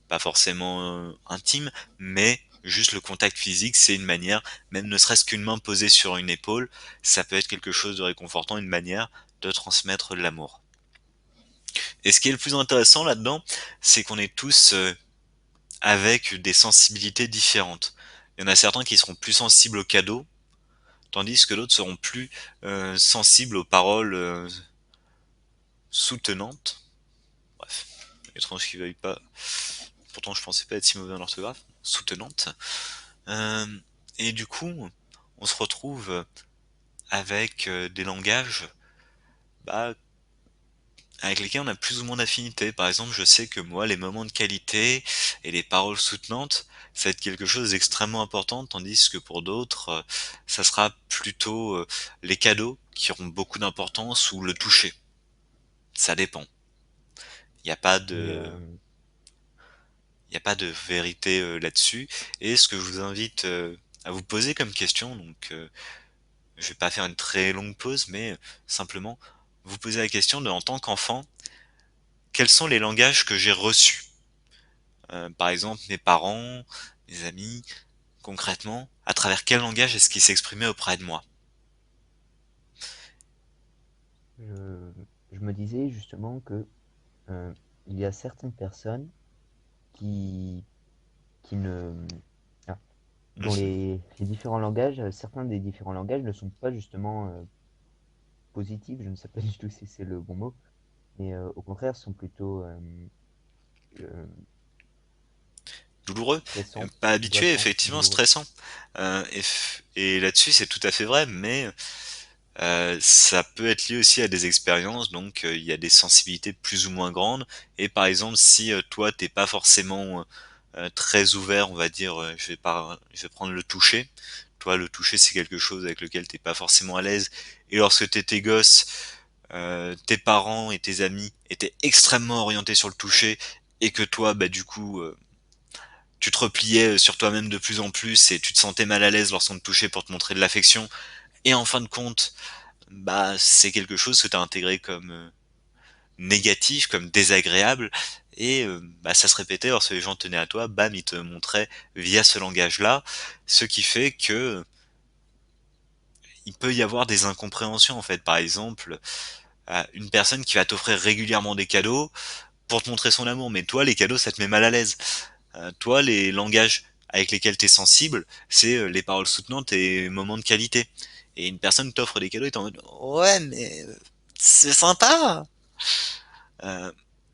Pas forcément intime, mais juste le contact physique, c'est une manière, même ne serait-ce qu'une main posée sur une épaule, ça peut être quelque chose de réconfortant, une manière de transmettre de l'amour. Et ce qui est le plus intéressant là-dedans, c'est qu'on est tous avec des sensibilités différentes. Il y en a certains qui seront plus sensibles aux cadeaux, tandis que d'autres seront plus sensibles aux paroles soutenantes. Bref, étrange qu'ils veuillent pas. Pourtant, je pensais pas être si mauvais en orthographe. Soutenante. Euh, et du coup, on se retrouve avec des langages bah, avec lesquels on a plus ou moins d'affinité. Par exemple, je sais que moi, les moments de qualité et les paroles soutenantes, ça va être quelque chose d'extrêmement important, tandis que pour d'autres, ça sera plutôt les cadeaux qui auront beaucoup d'importance ou le toucher. Ça dépend. Il n'y a pas Et de, il n'y a pas de vérité là-dessus. Et ce que je vous invite à vous poser comme question, donc je vais pas faire une très longue pause, mais simplement vous poser la question de, en tant qu'enfant, quels sont les langages que j'ai reçus? Par exemple, mes parents, mes amis, concrètement, à travers quel langage est-ce qu'ils s'exprimaient auprès de moi? je, je me disais justement que il y a certaines personnes qui, qui ne... Ah. dans les différents langages, certains des différents langages ne sont pas justement positifs, je ne sais pas du tout si c'est le bon mot, mais au contraire sont plutôt euh, Douloureux, stressants, pas habitué, angoissants, effectivement douloureux. stressant. Et là-dessus c'est tout à fait vrai, mais ça peut être lié aussi à des expériences, donc il y a des sensibilités plus ou moins grandes. Et par exemple, si toi t'es pas forcément très ouvert, on va dire, je vais prendre le toucher. Toi, le toucher, c'est quelque chose avec lequel t'es pas forcément à l'aise. Et lorsque t'étais gosse, tes parents et tes amis étaient extrêmement orientés sur le toucher, et que toi, bah du coup, tu te repliais sur toi-même de plus en plus et tu te sentais mal à l'aise lorsqu'on te touchait pour te montrer de l'affection. Et en fin de compte, bah c'est quelque chose que tu as intégré comme négatif, comme désagréable, et bah ça se répétait lorsque les gens tenaient à toi, bam, ils te montraient via ce langage-là, ce qui fait que il peut y avoir des incompréhensions en fait. Par exemple, une personne qui va t'offrir régulièrement des cadeaux pour te montrer son amour, mais toi les cadeaux ça te met mal à l'aise. Toi les langages avec lesquels tu es sensible, c'est les paroles soutenantes et moments de qualité. Et une personne t'offre des cadeaux et t'es en mode ouais mais c'est sympa, euh,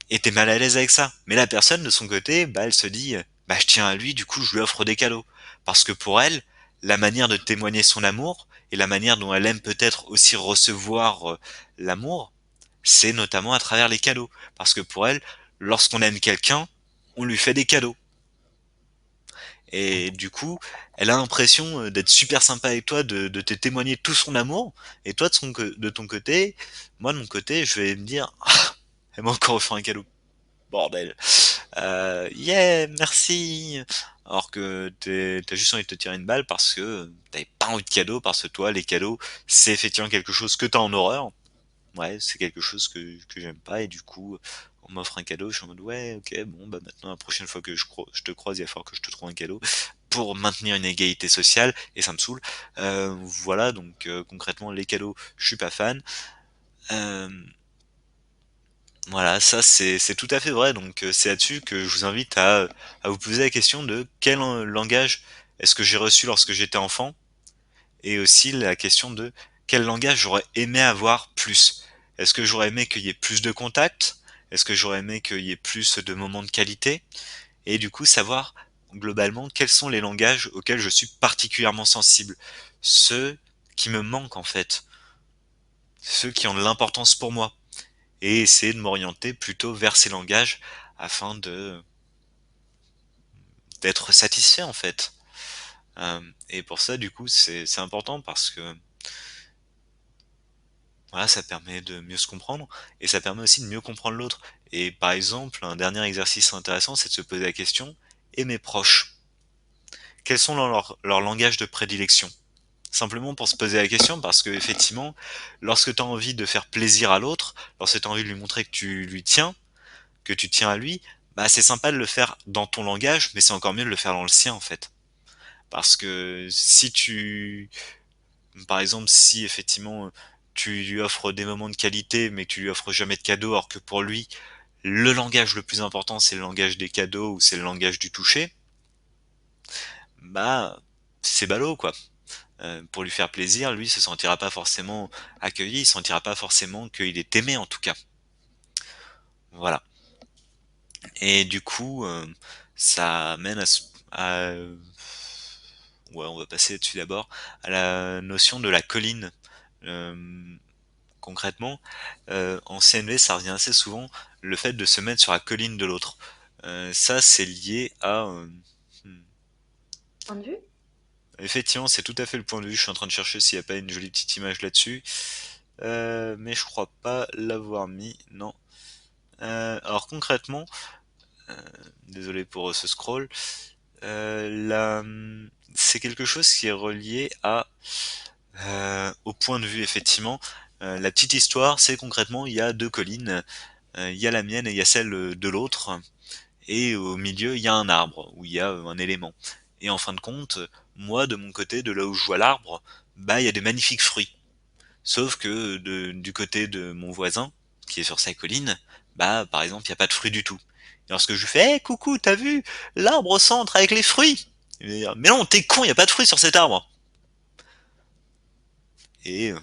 et t'es mal à l'aise avec ça. Mais la personne, de son côté, bah, elle se dit, bah, je tiens à lui, du coup, je lui offre des cadeaux. Parce que pour elle, la manière de témoigner son amour, et la manière dont elle aime peut-être aussi recevoir l'amour, c'est notamment à travers les cadeaux. Parce que pour elle, lorsqu'on aime quelqu'un, on lui fait des cadeaux. Je Et comprends. du coup, elle a l'impression d'être super sympa avec toi, de te témoigner tout son amour. Et toi, de ton côté, moi de mon côté, je vais me dire, ah, elle m'a encore offert un cadeau. Bordel. Yeah, merci. Alors que t'as juste envie de te tirer une balle parce que t'avais pas envie de cadeau, parce que toi, les cadeaux, c'est effectivement quelque chose que t'as en horreur. Ouais, c'est quelque chose que j'aime pas, et du coup, on m'offre un cadeau, je suis en mode ouais, ok, bon, bah maintenant, la prochaine fois que je te croise, il va falloir que je te trouve un cadeau pour maintenir une égalité sociale, et ça me saoule. Voilà, donc concrètement, les cadeaux, je suis pas fan. Euh, Voilà, ça c'est tout à fait vrai. Donc c'est là-dessus que je vous invite à vous poser la question de quel langage est-ce que j'ai reçu lorsque j'étais enfant, et aussi la question de quel langage j'aurais aimé avoir plus. Est-ce que j'aurais aimé qu'il y ait plus de contact? Est-ce que j'aurais aimé qu'il y ait plus de moments de qualité? Et du coup savoir globalement quels sont les langages auxquels je suis particulièrement sensible. Ceux qui me manquent en fait. Ceux qui ont de l'importance pour moi, et essayer de m'orienter plutôt vers ces langages afin de d'être satisfait en fait. Et pour ça, du coup, c'est important parce que voilà, ça permet de mieux se comprendre, et ça permet aussi de mieux comprendre l'autre. Et par exemple, un dernier exercice intéressant, c'est de se poser la question, et mes proches, quels sont leurs langages de prédilection? Simplement pour se poser la question, parce que effectivement, lorsque tu as envie de faire plaisir à l'autre, lorsque tu as envie de lui montrer que tu lui tiens, que tu tiens à lui, bah c'est sympa de le faire dans ton langage, mais c'est encore mieux de le faire dans le sien en fait. Parce que si tu, par exemple, si effectivement tu lui offres des moments de qualité, mais que tu lui offres jamais de cadeaux, alors que pour lui, le langage le plus important, c'est le langage des cadeaux ou c'est le langage du toucher, bah c'est ballot quoi. Pour lui faire plaisir, lui se sentira pas forcément accueilli, il se sentira pas forcément qu'il est aimé en tout cas. Voilà. Et du coup, ça mène ouais, on va passer là-dessus d'abord, à la notion de la colline. Euh, Concrètement, en CNV, ça revient assez souvent, le fait de se mettre sur la colline de l'autre. Ça, c'est lié à... hmm, Point de vue? effectivement, c'est tout à fait le point de vue. Je suis en train de chercher s'il n'y a pas une jolie petite image là-dessus. Mais je crois pas l'avoir mis, non. Alors concrètement, euh, désolé pour ce scroll, c'est quelque chose qui est relié à au point de vue effectivement. La petite histoire, c'est concrètement il y a deux collines, il y a la mienne et il y a celle de l'autre, et au milieu il y a un arbre où il y a un élément. Et en fin de compte, moi de mon côté, de là où je vois l'arbre, bah il y a des magnifiques fruits. Sauf que du côté de mon voisin, qui est sur sa colline, bah par exemple il y a pas de fruits du tout. Et lorsque je lui fais hey, coucou, t'as vu l'arbre au centre avec les fruits? Il va dire, mais non, t'es con, y a pas de fruits sur cet arbre. Et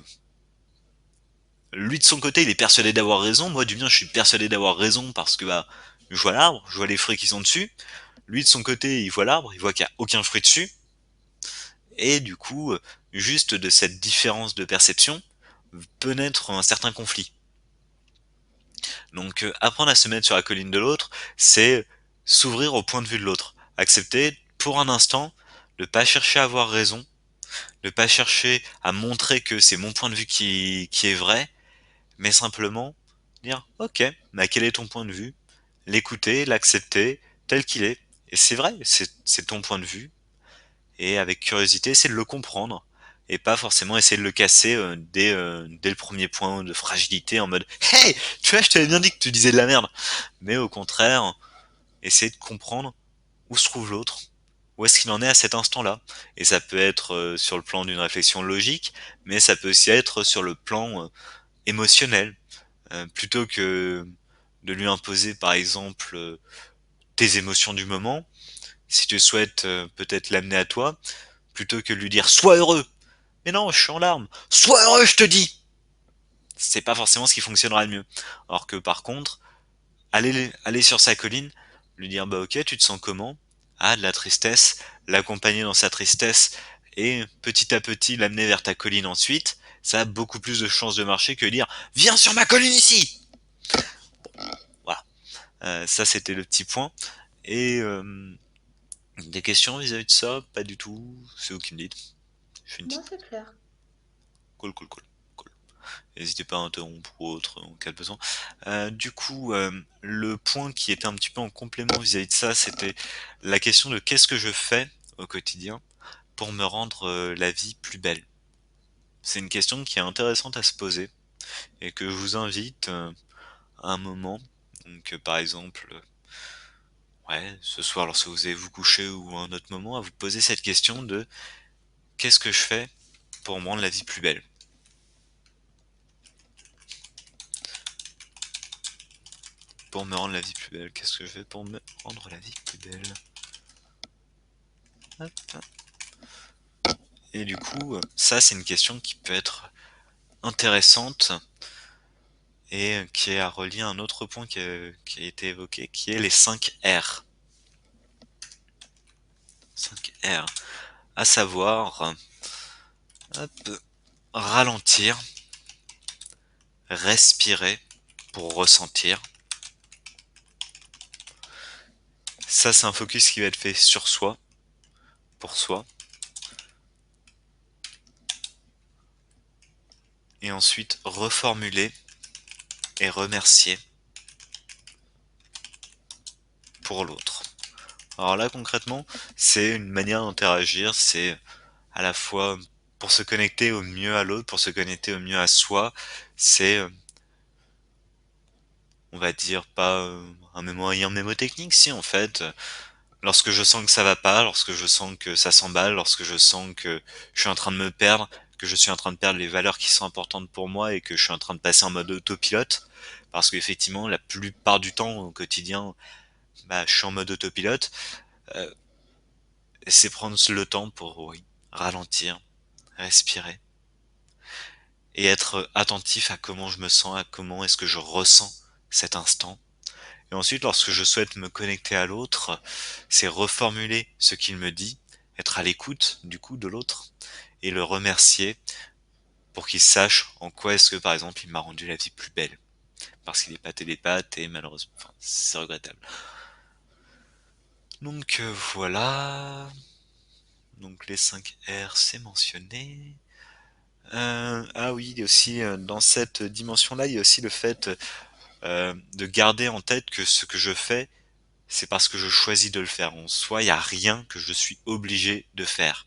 lui de son côté, il est persuadé d'avoir raison. Moi du mien, je suis persuadé d'avoir raison parce que bah, je vois l'arbre, je vois les fruits qui sont dessus. Lui de son côté, il voit l'arbre, il voit qu'il y a aucun fruit dessus. Et du coup, juste de cette différence de perception peut naître un certain conflit. Donc apprendre à se mettre sur la colline de l'autre, c'est s'ouvrir au point de vue de l'autre. Accepter pour un instant de pas chercher à avoir raison, de pas chercher à montrer que c'est mon point de vue qui est vrai, mais simplement dire ok, mais quel est ton point de vue, l'écouter, l'accepter tel qu'il est. Et c'est vrai, c'est ton point de vue, et avec curiosité, essayer de le comprendre, et pas forcément essayer de le casser dès le premier point de fragilité en mode hey, tu vois, je t'avais bien dit que tu disais de la merde. Mais au contraire, essayer de comprendre où se trouve l'autre, où est-ce qu'il en est à cet instant-là. Et ça peut être sur le plan d'une réflexion logique, mais ça peut aussi être sur le plan émotionnel. Plutôt que de lui imposer par exemple tes émotions du moment, si tu souhaites peut-être l'amener à toi, plutôt que de lui dire sois heureux. Mais non, je suis en larmes. Sois heureux, je te dis. C'est pas forcément ce qui fonctionnera le mieux. Alors que par contre, aller sur sa colline, lui dire bah ok, tu te sens comment? Ah, de la tristesse, l'accompagner dans sa tristesse et petit à petit l'amener vers ta colline ensuite, ça a beaucoup plus de chances de marcher que dire viens sur ma colline ici. Voilà. Ça c'était le petit point. Et des questions vis-à-vis de ça? Pas du tout. C'est vous qui me dites. Je fais une Moi, petite. c'est clair. Cool, cool, cool. Cool. N'hésitez pas à interrompre ou autre en cas de besoin. Du coup, le point qui était un petit peu en complément vis-à-vis de ça, c'était la question de qu'est-ce que je fais au quotidien pour me rendre la vie plus belle. C'est une question qui est intéressante à se poser et que je vous invite à un moment, donc par exemple, ouais, ce soir lorsque vous allez vous coucher ou à un autre moment, à vous poser cette question de qu'est-ce que je fais pour me rendre la vie plus belle. Pour me rendre la vie plus belle, qu'est-ce que je fais pour me rendre la vie plus belle? Hop. Et du coup, ça c'est une question qui peut être intéressante et qui est à relier à un autre point qui a été évoqué, qui est les 5 R. 5 R. À savoir, hop, ralentir, respirer pour ressentir. Ça c'est un focus qui va être fait sur soi, pour soi. Et ensuite reformuler et remercier pour l'autre. Alors là concrètement, c'est une manière d'interagir, c'est à la fois pour se connecter au mieux à l'autre, pour se connecter au mieux à soi, c'est, on va dire, pas un mémotechnique, si en fait, lorsque je sens que ça va pas, lorsque je sens que ça s'emballe, lorsque je sens que je suis en train de me perdre, que je suis en train de perdre les valeurs qui sont importantes pour moi et que je suis en train de passer en mode autopilote, parce qu'effectivement, la plupart du temps au quotidien, bah, je suis en mode autopilote, euh, c'est prendre le temps pour, oui, ralentir, respirer, et être attentif à comment je me sens, à comment est-ce que je ressens cet instant. Et ensuite, lorsque je souhaite me connecter à l'autre, c'est reformuler ce qu'il me dit, être à l'écoute du coup de l'autre et le remercier pour qu'il sache en quoi est-ce que par exemple il m'a rendu la vie plus belle. Parce qu'il est pas télépathe et malheureusement, enfin, c'est regrettable. Donc voilà, donc les 5 R c'est mentionné. Ah oui, il y a aussi dans cette dimension-là, il y a aussi le fait de garder en tête que ce que je fais, c'est parce que je choisis de le faire. En soi, il n'y a rien que je suis obligé de faire.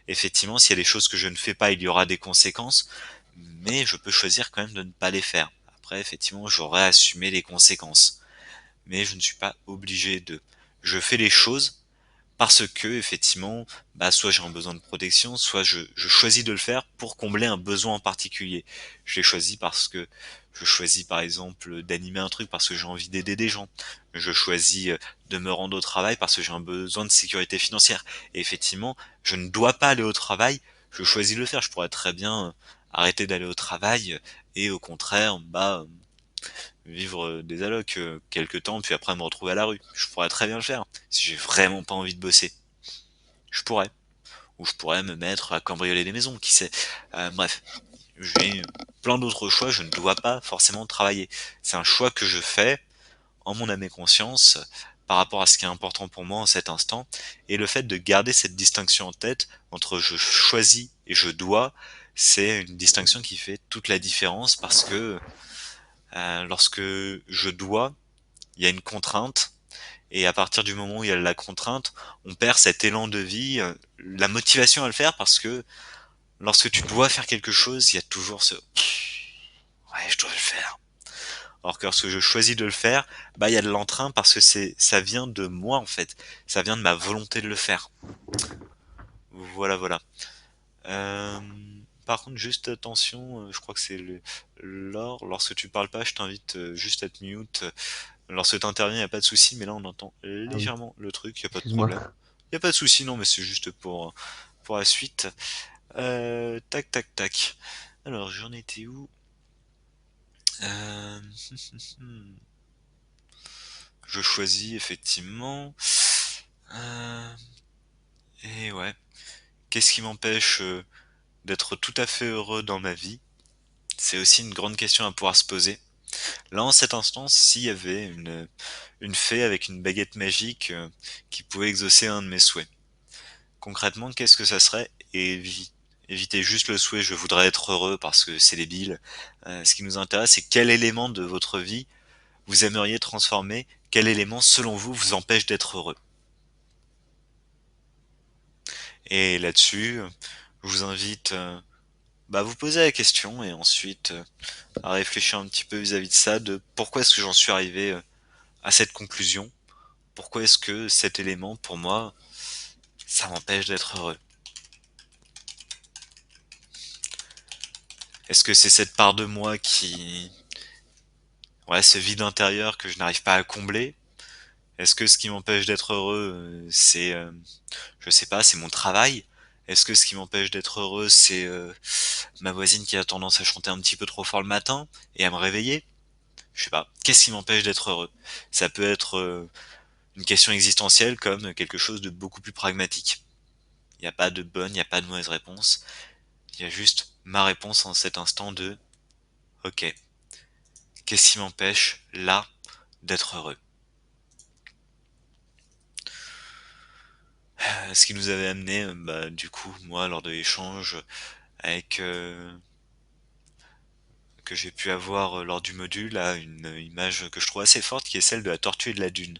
Effectivement, s'il y a des choses que je ne fais pas, il y aura des conséquences, mais je peux choisir quand même de ne pas les faire. Après, effectivement, j'aurai assumé les conséquences, mais je ne suis pas obligé de. Je fais les choses parce que effectivement, bah, soit j'ai un besoin de protection, soit je choisis de le faire pour combler un besoin en particulier. Je l'ai choisi parce que je choisis par exemple d'animer un truc parce que j'ai envie d'aider des gens. Je choisis de me rendre au travail parce que j'ai un besoin de sécurité financière. Et effectivement, je ne dois pas aller au travail, je choisis de le faire. Je pourrais très bien arrêter d'aller au travail et au contraire, bah, vivre des allocs quelques temps, puis après me retrouver à la rue. Je pourrais très bien le faire. Si j'ai vraiment pas envie de bosser, je pourrais. Ou je pourrais me mettre à cambrioler des maisons, qui sait. Bref, j'ai plein d'autres choix, je ne dois pas forcément travailler. C'est un choix que je fais en mon âme et conscience par rapport à ce qui est important pour moi en cet instant. Et le fait de garder cette distinction en tête entre je choisis et je dois, c'est une distinction qui fait toute la différence parce que lorsque je dois, il y a une contrainte. Et à partir du moment où il y a la contrainte, on perd cet élan de vie, la motivation à le faire parce que lorsque tu dois faire quelque chose, il y a toujours ce ouais, je dois le faire. Alors que lorsque je choisis de le faire, bah il y a de l'entrain parce que ça vient de moi en fait, ça vient de ma volonté de le faire. Voilà voilà. Euh, Par contre, juste attention, je crois que c'est le l'or. Lorsque tu parles pas, je t'invite juste à te mute. Lorsque t'interviens, y a pas de souci, mais là on entend Ah oui, légèrement le truc, y a pas de excuse-moi. problème. Y a pas de souci, non, mais c'est juste pour la suite. Tac tac tac. Alors j'en étais où? Euh, je choisis effectivement. Euh, et ouais. Qu'est-ce qui m'empêche d'être tout à fait heureux dans ma vie? C'est aussi une grande question à pouvoir se poser. Là, en cet instant, s'il y avait une fée avec une baguette magique qui pouvait exaucer un de mes souhaits, concrètement, qu'est-ce que ça serait? Éviter juste le souhait, je voudrais être heureux parce que c'est débile. Ce qui nous intéresse, c'est quel élément de votre vie vous aimeriez transformer, quel élément, selon vous, vous empêche d'être heureux. Et là-dessus, je vous invite bah, à vous poser la question et ensuite à réfléchir un petit peu vis-à-vis de ça, de pourquoi est-ce que j'en suis arrivé à cette conclusion, pourquoi est-ce que cet élément, pour moi, ça m'empêche d'être heureux. Est-ce que c'est cette part de moi qui... Ouais, ce vide intérieur que je n'arrive pas à combler? Est-ce que ce qui m'empêche d'être heureux, c'est... je sais pas, c'est mon travail? Est-ce que ce qui m'empêche d'être heureux, c'est ma voisine qui a tendance à chanter un petit peu trop fort le matin et à me réveiller? Je sais pas. Qu'est-ce qui m'empêche d'être heureux? Ça peut être une question existentielle comme quelque chose de beaucoup plus pragmatique. Il n'y a pas de bonne, il n'y a pas de mauvaise réponse. Il y a juste ma réponse en cet instant de ok, qu'est-ce qui m'empêche là d'être heureux? Ce qui nous avait amené, bah, du coup, moi, lors de l'échange avec que j'ai pu avoir lors du module, là, une image que je trouve assez forte, qui est celle de la tortue et de la dune.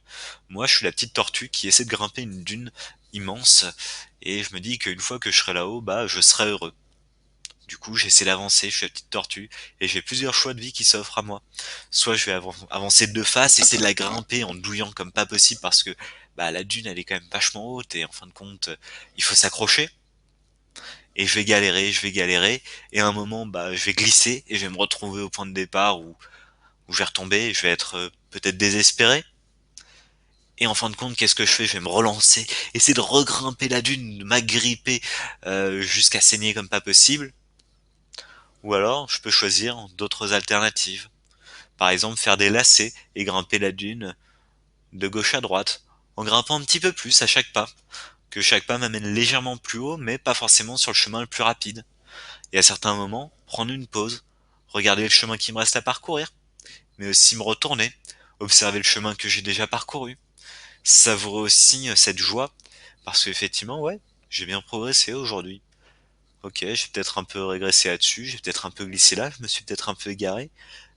Moi, je suis la petite tortue qui essaie de grimper une dune immense, et je me dis qu'une fois que je serai là-haut, bah, je serai heureux. Du coup, j'essaie d'avancer, je suis la petite tortue, et j'ai plusieurs choix de vie qui s'offrent à moi. Soit je vais avancer de face, essayer de la grimper en douillant comme pas possible, parce que bah, la dune, elle est quand même vachement haute, et en fin de compte, il faut s'accrocher. Et je vais galérer, et à un moment, bah, je vais glisser, et je vais me retrouver au point de départ où je vais retomber, et je vais être peut-être désespéré. Et en fin de compte, qu'est-ce que je fais? Je vais me relancer, essayer de regrimper la dune, de m'agripper jusqu'à saigner comme pas possible. Ou alors, je peux choisir d'autres alternatives. Par exemple, faire des lacets et grimper la dune de gauche à droite, en grimpant un petit peu plus à chaque pas, que chaque pas m'amène légèrement plus haut, mais pas forcément sur le chemin le plus rapide. Et à certains moments, prendre une pause, regarder le chemin qui me reste à parcourir, mais aussi me retourner, observer le chemin que j'ai déjà parcouru, savourer aussi cette joie, parce qu'effectivement, ouais, j'ai bien progressé aujourd'hui. Ok, j'ai peut-être un peu régressé là-dessus, j'ai peut-être un peu glissé là, je me suis peut-être un peu égaré,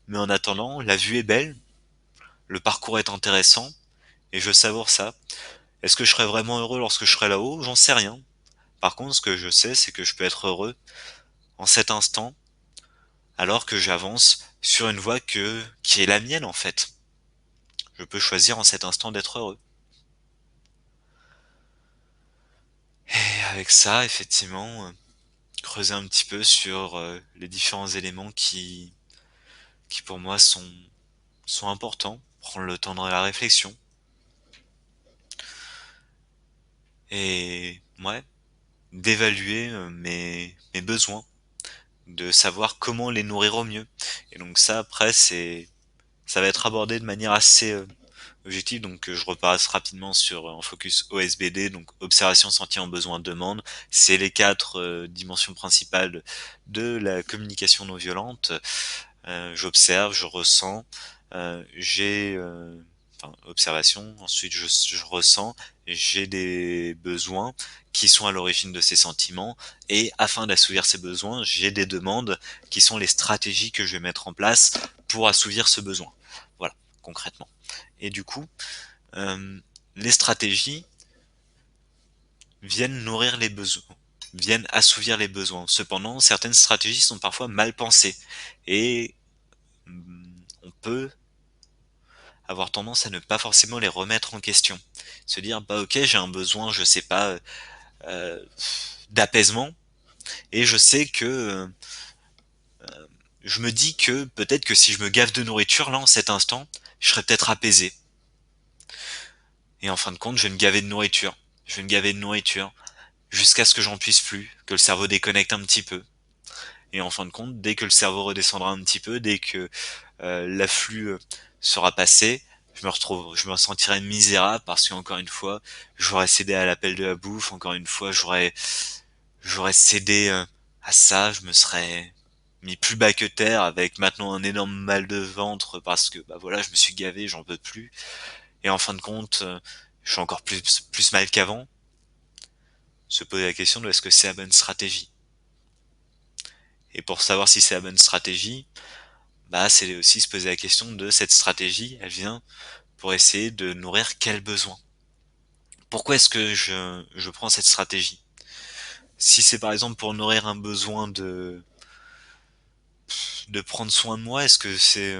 mais en attendant, la vue est belle, le parcours est intéressant, et je savoure ça. Est-ce que je serai vraiment heureux lorsque je serai là-haut? J'en sais rien. Par contre, ce que je sais, c'est que je peux être heureux en cet instant, alors que j'avance sur une voie qui est la mienne en fait. Je peux choisir en cet instant d'être heureux. avec ça, effectivement, creuser un petit peu sur les différents éléments qui pour moi sont importants, prendre le temps de la réflexion, et ouais, d'évaluer mes besoins, de savoir comment les nourrir au mieux. Et donc ça, après, ça va être abordé de manière assez objective. Donc je repasse rapidement sur en focus OSBD, donc observation, sentiment, besoin, demande. C'est les quatre dimensions principales de la communication non violente. J'observe, je ressens, enfin, observation, ensuite je ressens, j'ai des besoins qui sont à l'origine de ces sentiments, et afin d'assouvir ces besoins, j'ai des demandes qui sont les stratégies que je vais mettre en place pour assouvir ce besoin. Voilà, concrètement. Et du coup, euh, les stratégies viennent nourrir les besoins, viennent assouvir les besoins. Cependant, certaines stratégies sont parfois mal pensées, et on peut avoir tendance à ne pas forcément les remettre en question. Se dire, bah ok, j'ai un besoin, je sais pas, euh, d'apaisement, et je sais que je me dis que peut-être que si je me gave de nourriture là en cet instant, je serais peut-être apaisé. Et en fin de compte, je vais me gaver de nourriture. Je vais me gaver de nourriture jusqu'à ce que j'en puisse plus, que le cerveau déconnecte un petit peu. Et en fin de compte, dès que le cerveau redescendra un petit peu, dès que l'afflux sera passé, je me sentirai misérable parce qu'encore une fois, j'aurais cédé à l'appel de la bouffe, encore une fois, j'aurais cédé à ça, je me serais mis plus bas que terre avec maintenant un énorme mal de ventre parce que bah voilà, je me suis gavé, j'en peux plus. Et en fin de compte, je suis encore plus mal qu'avant. Se poser la question de est-ce que c'est la bonne stratégie. Et pour savoir si c'est la bonne stratégie, bah c'est aussi se poser la question de cette stratégie, elle vient pour essayer de nourrir quel besoin. Pourquoi est-ce que je prends cette stratégie? Si c'est par exemple pour nourrir un besoin de prendre soin de moi, est-ce que c'est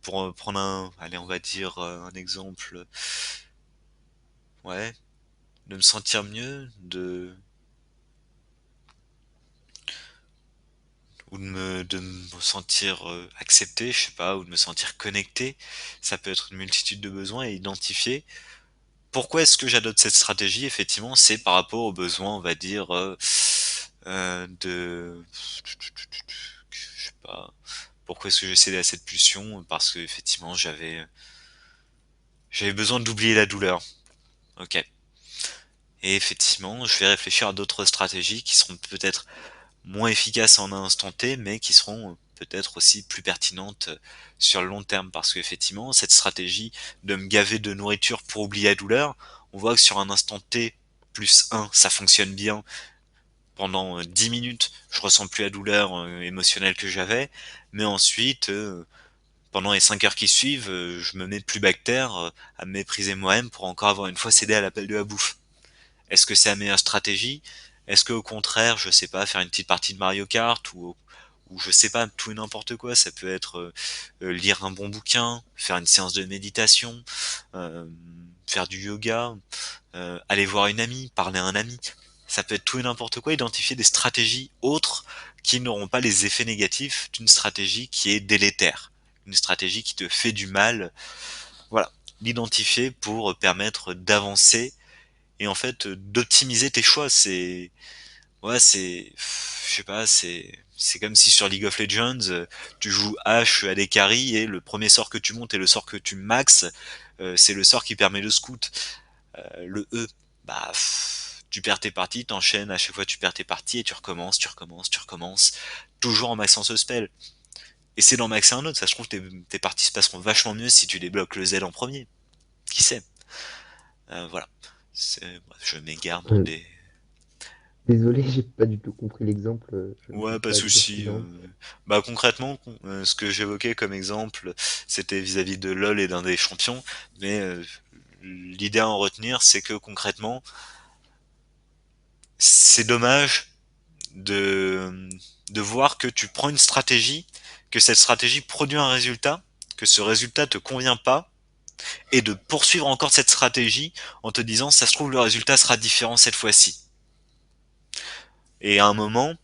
pour prendre allez, on va dire un exemple, ouais, de me sentir mieux, de me sentir accepté, je sais pas, ou de me sentir connecté. Ça peut être une multitude de besoins, et identifier pourquoi est-ce que j'adopte cette stratégie. Effectivement, c'est par rapport aux besoins, on va dire, de... Je sais pas. Pourquoi est-ce que j'ai cédé à cette pulsion? Parce que effectivement, j'avais besoin d'oublier la douleur. Ok. Et effectivement, je vais réfléchir à d'autres stratégies qui seront peut-être moins efficaces en un instant T, mais qui seront peut-être aussi plus pertinentes sur le long terme. Parce qu'effectivement, cette stratégie de me gaver de nourriture pour oublier la douleur, on voit que sur un instant T plus un, ça fonctionne bien. Pendant 10 minutes, je ressens plus la douleur émotionnelle que j'avais, mais ensuite, pendant les 5 heures qui suivent, je me mets plus bactère à me mépriser moi-même pour encore avoir une fois cédé à l'appel de la bouffe. Est-ce que c'est la meilleure stratégie? Est-ce que au contraire, je sais pas, faire une petite partie de Mario Kart, ou je sais pas, tout et n'importe quoi, ça peut être lire un bon bouquin, faire une séance de méditation, euh, faire du yoga, aller voir une amie, parler à un ami. Ça peut être tout et n'importe quoi, identifier des stratégies autres qui n'auront pas les effets négatifs d'une stratégie qui est délétère, une stratégie qui te fait du mal. Voilà, l'identifier pour permettre d'avancer et en fait d'optimiser tes choix. Je sais pas, c'est comme si sur League of Legends, tu joues H à des carries et le premier sort que tu montes et le sort que tu maxes, c'est le sort qui permet le scout. Le E, bah tu perds tes parties, t'enchaînes, à chaque fois tu perds tes parties et tu recommences, tu recommences, toujours en maxant ce spell. Et c'est d'en maxer un autre, ça se trouve tes parties se passeront vachement mieux si tu débloques le Z en premier. Qui sait? Voilà. Je m'égare dans Euh, des... Désolé, j'ai pas du tout compris l'exemple. Je ne joue Ouais, pas de pas à League of souci. Legends. Bah concrètement, ce que j'évoquais comme exemple, c'était vis-à-vis de LoL et d'un des champions, mais l'idée à en retenir, c'est que concrètement, c'est dommage de de voir que tu prends une stratégie, que cette stratégie produit un résultat, que ce résultat te convient pas, et de poursuivre encore cette stratégie en te disant ça se trouve le résultat sera différent cette fois-ci. Et à un moment,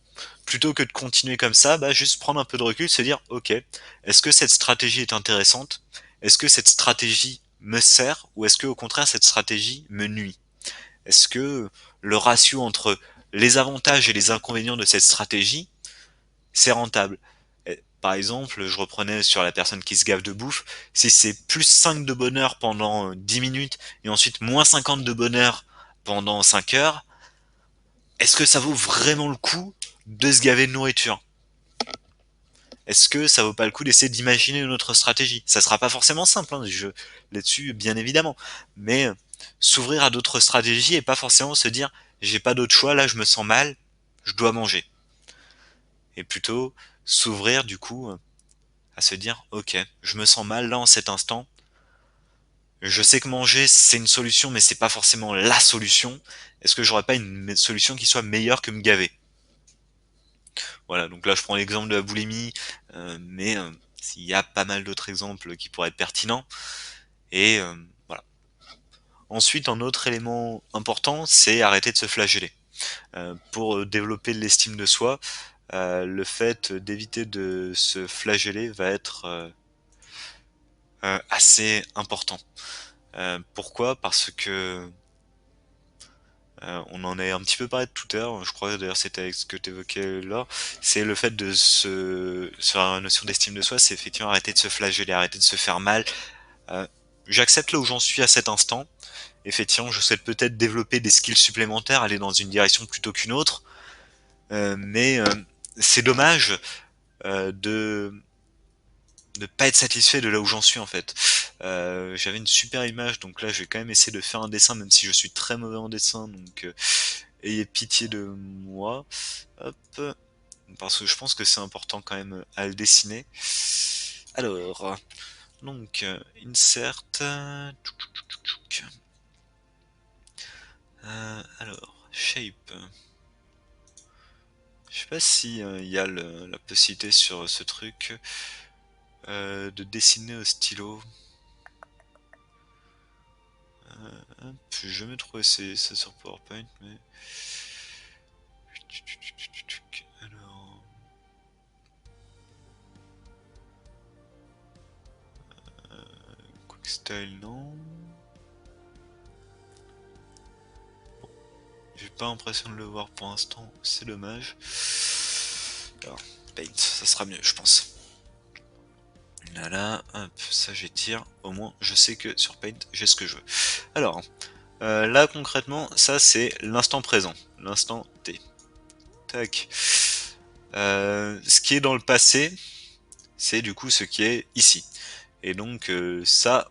plutôt que de continuer comme ça, bah, juste prendre un peu de recul, se dire, ok, est-ce que cette stratégie est intéressante? Est-ce que cette stratégie me sert? Ou est-ce que au contraire cette stratégie me nuit? Est-ce que le ratio entre les avantages et les inconvénients de cette stratégie, c'est rentable? Par exemple, je reprenais sur la personne qui se gave de bouffe, si c'est plus 5 de bonheur pendant 10 minutes et ensuite moins 50 de bonheur pendant 5 heures, est-ce que ça vaut vraiment le coup de se gaver de nourriture? Est-ce que ça vaut pas le coup d'essayer d'imaginer une autre stratégie? Ça sera pas forcément simple, hein, là-dessus, bien évidemment. Mais s'ouvrir à d'autres stratégies et pas forcément se dire j'ai pas d'autre choix, là je me sens mal, je dois manger. Et plutôt s'ouvrir du coup à se dire ok, je me sens mal là en cet instant. Je sais que manger c'est une solution, mais c'est pas forcément la solution. Est-ce que j'aurais pas une solution qui soit meilleure que me gaver? Voilà, donc là je prends l'exemple de la boulimie, mais il y a pas mal d'autres exemples qui pourraient être pertinents. Et voilà. Ensuite, un autre élément important, c'est arrêter de se flageller. Pour développer l'estime de soi, le fait d'éviter de se flageller va être assez important. Pourquoi? Parce que on en a un petit peu parlé tout à l'heure, je crois d'ailleurs c'était avec ce que tu évoquais là, c'est le fait de sur la notion d'estime de soi, c'est effectivement arrêter de se flageller, arrêter de se faire mal. Euh, J'accepte là où j'en suis à cet instant. Effectivement, je souhaite peut-être développer des skills supplémentaires, aller dans une direction plutôt qu'une autre, mais c'est dommage de ne pas être satisfait de là où j'en suis en fait. J'avais une super image, donc là je vais quand même essayer de faire un dessin, même si je suis très mauvais en dessin, donc ayez pitié de moi. Hop, parce que je pense que c'est important quand même à le dessiner. Alors, donc insert. Alors, shape. Je sais pas si il y a la possibilité sur ce truc de dessiner au stylo. Hop, j'ai jamais trouvé ça sur PowerPoint, mais alors, Quick Style non. J'ai pas l'impression de le voir pour l'instant, c'est dommage. Alors, Paint, ça sera mieux, je pense. Voilà, hop, ça j'étire. Au moins, je sais que sur Paint, j'ai ce que je veux. Alors, là concrètement, ça c'est l'instant présent, l'instant T. Tac. Ce qui est dans le passé, c'est du coup ce qui est ici. Et donc ça,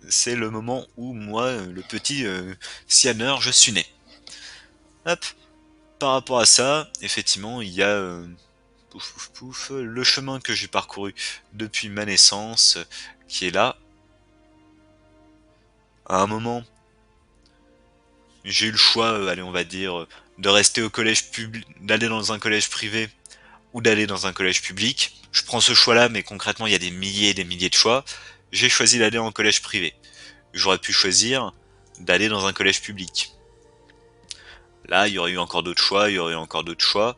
c'est le moment où moi, le petit cyaneur, je suis né. Hop. Par rapport à ça, effectivement, il y a pouf pouf pouf, le chemin que j'ai parcouru depuis ma naissance, qui est là. À un moment, j'ai eu le choix, allez, on va dire, de rester au collège public, d'aller dans un collège privé ou d'aller dans un collège public. Je prends ce choix-là, mais concrètement, il y a des milliers et des milliers de choix. J'ai choisi d'aller en collège privé. J'aurais pu choisir d'aller dans un collège public. Là, il y aurait eu encore d'autres choix, il y aurait eu encore d'autres choix.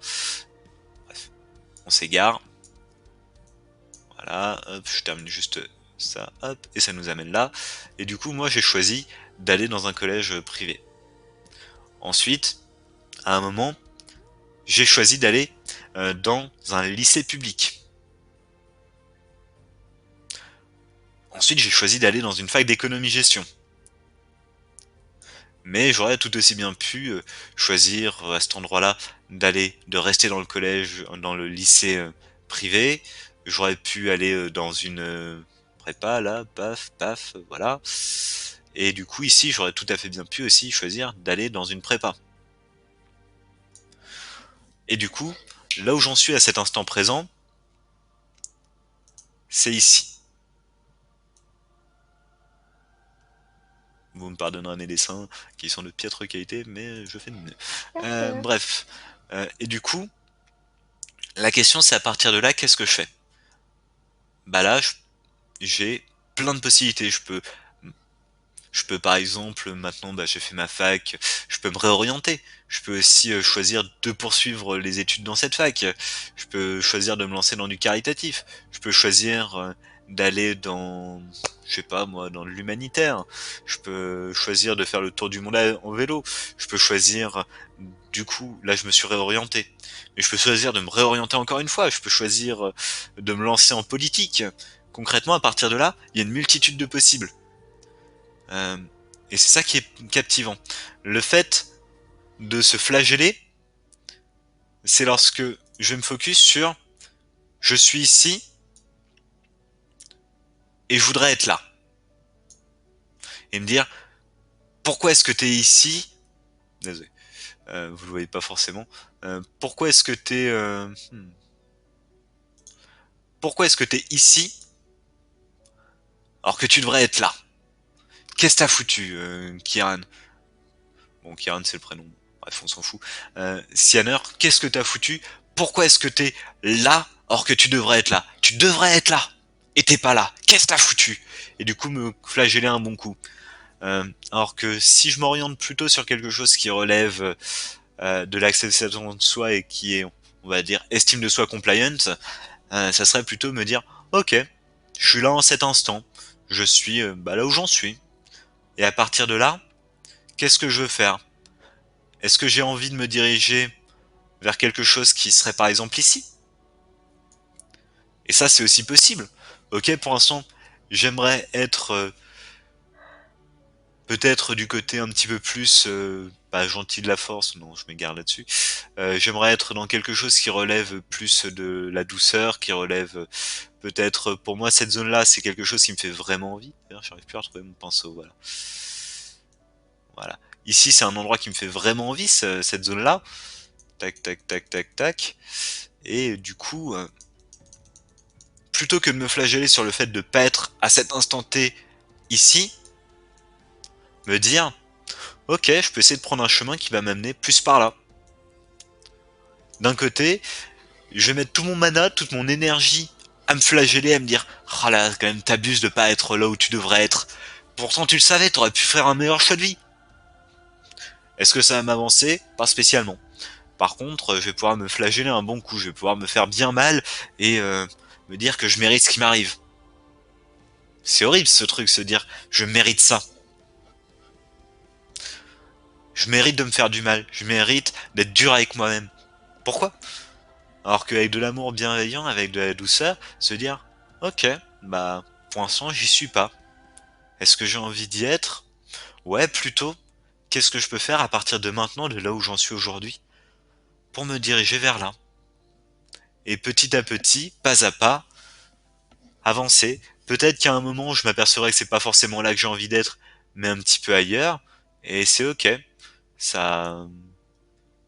Bref, on s'égare. Voilà, hop, je termine juste ça, hop, et ça nous amène là. Et du coup, moi, j'ai choisi d'aller dans un collège privé. Ensuite, à un moment, j'ai choisi d'aller dans un lycée public. Ensuite, j'ai choisi d'aller dans une fac d'économie-gestion. Mais j'aurais tout aussi bien pu choisir à cet endroit-là de rester dans le collège, dans le lycée privé. J'aurais pu aller dans une prépa, là, paf, paf, voilà. Et du coup, ici, j'aurais tout à fait bien pu aussi choisir d'aller dans une prépa. Et du coup, là où j'en suis à cet instant présent, c'est ici. Vous me pardonnerez mes dessins qui sont de piètre qualité, mais je fais de mieux. Parfait. Bref. Et du coup, la question c'est à partir de là, qu'est-ce que je fais? Bah là, j'ai plein de possibilités. Je peux par exemple, maintenant j'ai fait ma fac, je peux me réorienter. Je peux aussi choisir de poursuivre les études dans cette fac. Je peux choisir de me lancer dans du caritatif. Je peux choisir d'aller dans, je sais pas moi, dans l'humanitaire. Je peux choisir de faire le tour du monde en vélo. Je peux choisir, du coup, là je me suis réorienté. Mais je peux choisir de me réorienter encore une fois. Je peux choisir de me lancer en politique. Concrètement, à partir de là, il y a une multitude de possibles. Euh, et c'est ça qui est captivant. Le fait de se flageller, c'est lorsque je vais me focus sur je suis ici et je voudrais être là. Et me dire pourquoi est-ce que t'es ici. Désolé, vous le voyez pas forcément. Pourquoi est-ce que t'es pourquoi est-ce que t'es ici alors que tu devrais être là? Qu'est-ce que t'as foutu, Kieran? Bon, Kieran c'est le prénom. Bref, on s'en fout. Sianer, qu'est-ce que t'as foutu? Pourquoi est-ce que t'es là alors que tu devrais être là? Tu devrais être là et t'es pas là. Qu'est-ce que t'as foutu? Et du coup me flageller un bon coup. Alors que si je m'oriente plutôt sur quelque chose qui relève de l'acceptation de soi et qui est, on va dire, estime de soi compliant, ça serait plutôt me dire, ok, je suis là en cet instant, je suis là où j'en suis. Et à partir de là, qu'est-ce que je veux faire? Est-ce que j'ai envie de me diriger vers quelque chose qui serait par exemple ici? Et ça, c'est aussi possible. Ok, pour l'instant, j'aimerais être peut-être du côté un petit peu plus pas gentil de la force, non, je m'égare là-dessus. J'aimerais être dans quelque chose qui relève plus de la douceur, qui relève peut-être pour moi cette zone-là, c'est quelque chose qui me fait vraiment envie. D'ailleurs, j'arrive plus à retrouver mon pinceau, voilà. Voilà. Ici, c'est un endroit qui me fait vraiment envie, cette zone-là. Tac, tac, tac, tac, tac. Et du coup, plutôt que de me flageller sur le fait de pas être à cet instant T ici, me dire, ok, je peux essayer de prendre un chemin qui va m'amener plus par là. D'un côté, je vais mettre tout mon mana, toute mon énergie à me flageller, à me dire, ah là, quand même, t'abuses de pas être là où tu devrais être. Pourtant, tu le savais, t'aurais pu faire un meilleur choix de vie. Est-ce que ça va m'avancer? Pas spécialement. Par contre, je vais pouvoir me flageller un bon coup, je vais pouvoir me faire bien mal et me dire que je mérite ce qui m'arrive. C'est horrible ce truc, se dire je mérite ça. Je mérite de me faire du mal, je mérite d'être dur avec moi-même. Pourquoi? Alors qu'avec de l'amour bienveillant, avec de la douceur, se dire ok, pour l'instant j'y suis pas. Est-ce que j'ai envie d'y être? Ouais, plutôt. Qu'est-ce que je peux faire à partir de maintenant, de là où j'en suis aujourd'hui, pour me diriger vers là? Et petit à petit, pas à pas, avancer. Peut-être qu'à un moment, je m'apercevrai que c'est pas forcément là que j'ai envie d'être, mais un petit peu ailleurs. Et c'est ok. Ça,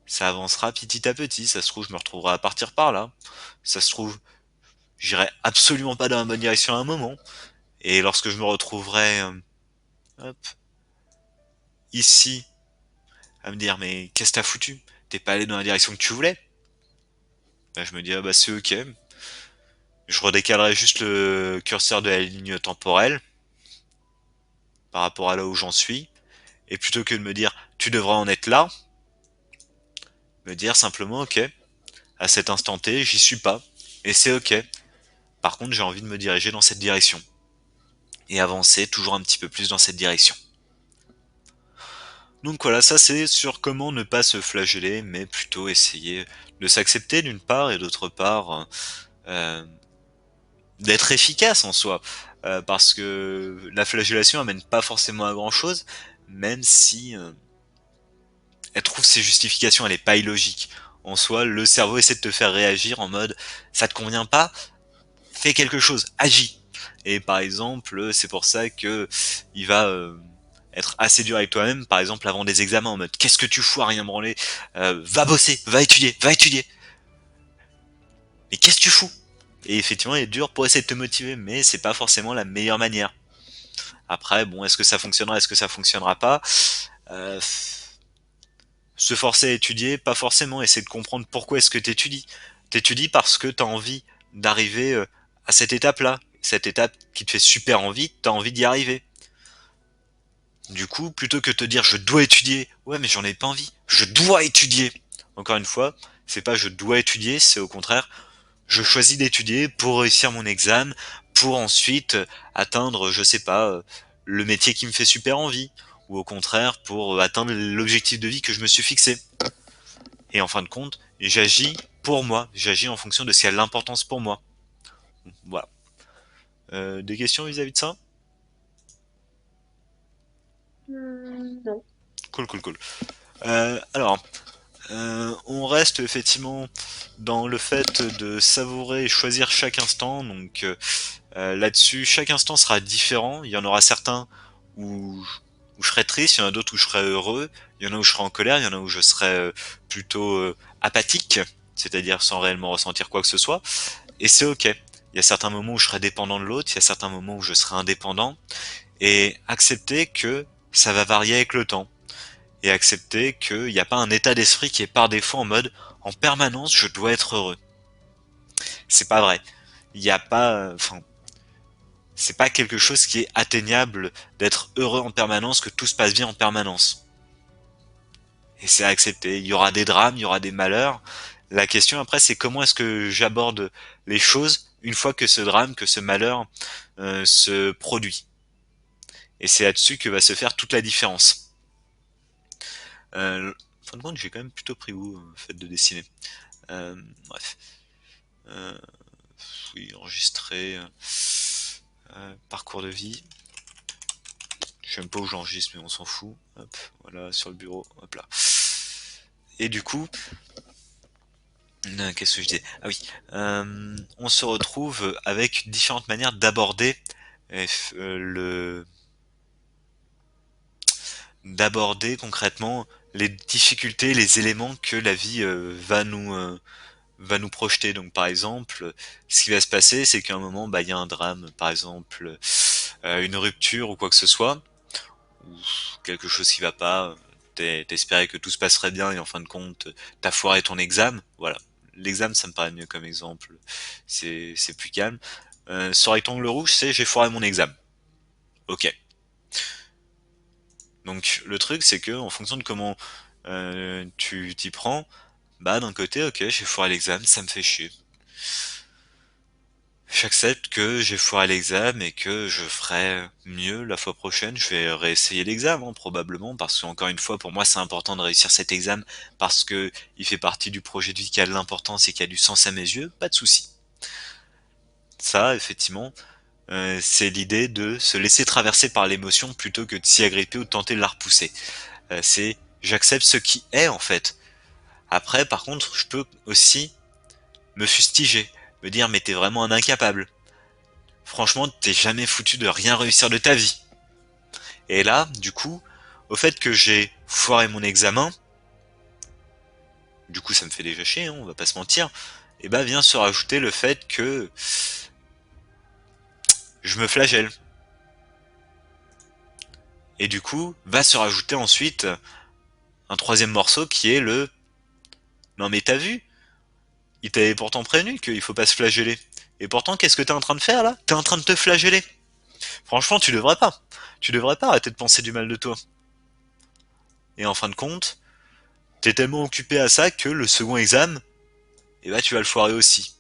ça avancera petit à petit. Ça se trouve, je me retrouverai à partir par là. Ça se trouve, j'irai absolument pas dans la bonne direction à un moment. Et lorsque je me retrouverai, hop, ici, à me dire, mais qu'est-ce que t'as foutu? T'es pas allé dans la direction que tu voulais? Je me dis, ah c'est ok. Je redécalerai juste le curseur de la ligne temporelle par rapport à là où j'en suis. Et plutôt que de me dire, tu devrais en être là, me dire simplement, ok, à cet instant T, j'y suis pas. Et c'est ok. Par contre, j'ai envie de me diriger dans cette direction. Et avancer toujours un petit peu plus dans cette direction. Donc voilà, ça c'est sur comment ne pas se flageller, mais plutôt essayer de s'accepter d'une part et d'autre part euh, d'être efficace en soi. Parce que la flagellation amène pas forcément à grand chose, même si elle trouve ses justifications, elle est pas illogique. En soi, le cerveau essaie de te faire réagir en mode ça te convient pas, fais quelque chose, agis. Et par exemple, c'est pour ça que il va être assez dur avec toi-même, par exemple avant des examens en mode qu'est-ce que tu fous à rien branler, va bosser, va étudier, va étudier. Mais qu'est-ce que tu fous? Et effectivement, il est dur pour essayer de te motiver, mais c'est pas forcément la meilleure manière. Après, bon, est-ce que ça fonctionnera, est-ce que ça fonctionnera pas? euh, Se forcer à étudier, pas forcément. Essayer de comprendre pourquoi est-ce que t'étudies. T'étudies parce que t'as envie d'arriver à cette étape-là. Cette étape qui te fait super envie, t'as envie d'y arriver. Du coup, plutôt que de te dire je dois étudier, ouais mais j'en ai pas envie, je dois étudier. Encore une fois, c'est pas je dois étudier, c'est au contraire je choisis d'étudier pour réussir mon examen, pour ensuite atteindre, je sais pas, le métier qui me fait super envie, ou au contraire pour atteindre l'objectif de vie que je me suis fixé. Et en fin de compte, j'agis pour moi, j'agis en fonction de ce qui a de l'importance pour moi. Voilà. Des questions vis-à-vis de ça? Non. Cool, cool, cool. Alors, on reste effectivement dans le fait de savourer et choisir chaque instant. Donc là-dessus, chaque instant sera différent. Il y en aura certains où je serai triste, il y en a d'autres où je serai heureux, il y en a où je serai en colère, il y en a où je serai plutôt apathique, c'est-à-dire sans réellement ressentir quoi que ce soit. Et c'est ok. Il y a certains moments où je serai dépendant de l'autre, il y a certains moments où je serai indépendant. Et accepter que ça va varier avec le temps. Et accepter qu'il n'y a pas un état d'esprit qui est par défaut en mode en permanence je dois être heureux. C'est pas vrai. Il n'y a pas, enfin, c'est pas quelque chose qui est atteignable d'être heureux en permanence, que tout se passe bien en permanence. Et c'est à accepter. Il y aura des drames, il y aura des malheurs. La question après, c'est comment est-ce que j'aborde les choses une fois que ce drame, que ce malheur se produit. Et c'est là-dessus que va se faire toute la différence. En fin de compte, j'ai quand même plutôt pris où le fait de dessiner. Bref. Euh, oui, enregistrer. Parcours de vie. Je sais même pas où j'enregistre, mais on s'en fout. Hop, voilà, sur le bureau. Hop là. Et du coup, qu'est-ce que je disais? Ah oui, on se retrouve avec différentes manières d'aborder le d'aborder concrètement les difficultés, les éléments que la vie va nous projeter. Donc par exemple, ce qui va se passer, c'est qu'à un moment, bah il y a un drame, par exemple une rupture ou quoi que ce soit, ou quelque chose qui va pas. T'espérais que tout se passerait bien et en fin de compte, t'as foiré ton examen. Voilà, l'examen, ça me paraît mieux comme exemple. C'est plus calme. Sur rectangle rouge, c'est j'ai foiré mon examen. Ok. Donc le truc, c'est que en fonction de comment tu t'y prends, bah d'un côté, ok, j'ai foiré l'examen, ça me fait chier. J'accepte que j'ai foiré l'examen et que je ferai mieux la fois prochaine. Je vais réessayer l'examen, hein, probablement, parce qu'encore une fois, pour moi, c'est important de réussir cet examen parce que il fait partie du projet de vie qui a de l'importance et qui a du sens à mes yeux. Pas de souci. Ça, effectivement, c'est l'idée de se laisser traverser par l'émotion plutôt que de s'y agripper ou de tenter de la repousser. C'est j'accepte ce qui est en fait. Après, par contre, je peux aussi me fustiger, me dire mais t'es vraiment un incapable. Franchement, t'es jamais foutu de rien réussir de ta vie. Et là, du coup, au fait que j'ai foiré mon examen, du coup ça me fait déjà chier, hein, on va pas se mentir, et bah vient se rajouter le fait que je me flagelle. Et du coup, va se rajouter ensuite un troisième morceau qui est le non mais t'as vu, il t'avait pourtant prévenu qu'il faut pas se flageller. Et pourtant, qu'est-ce que t'es en train de faire là? T'es en train de te flageller. Franchement, tu devrais pas. Tu devrais pas arrêter de penser du mal de toi. Et en fin de compte, t'es tellement occupé à ça que le second examen, et bah tu vas le foirer aussi.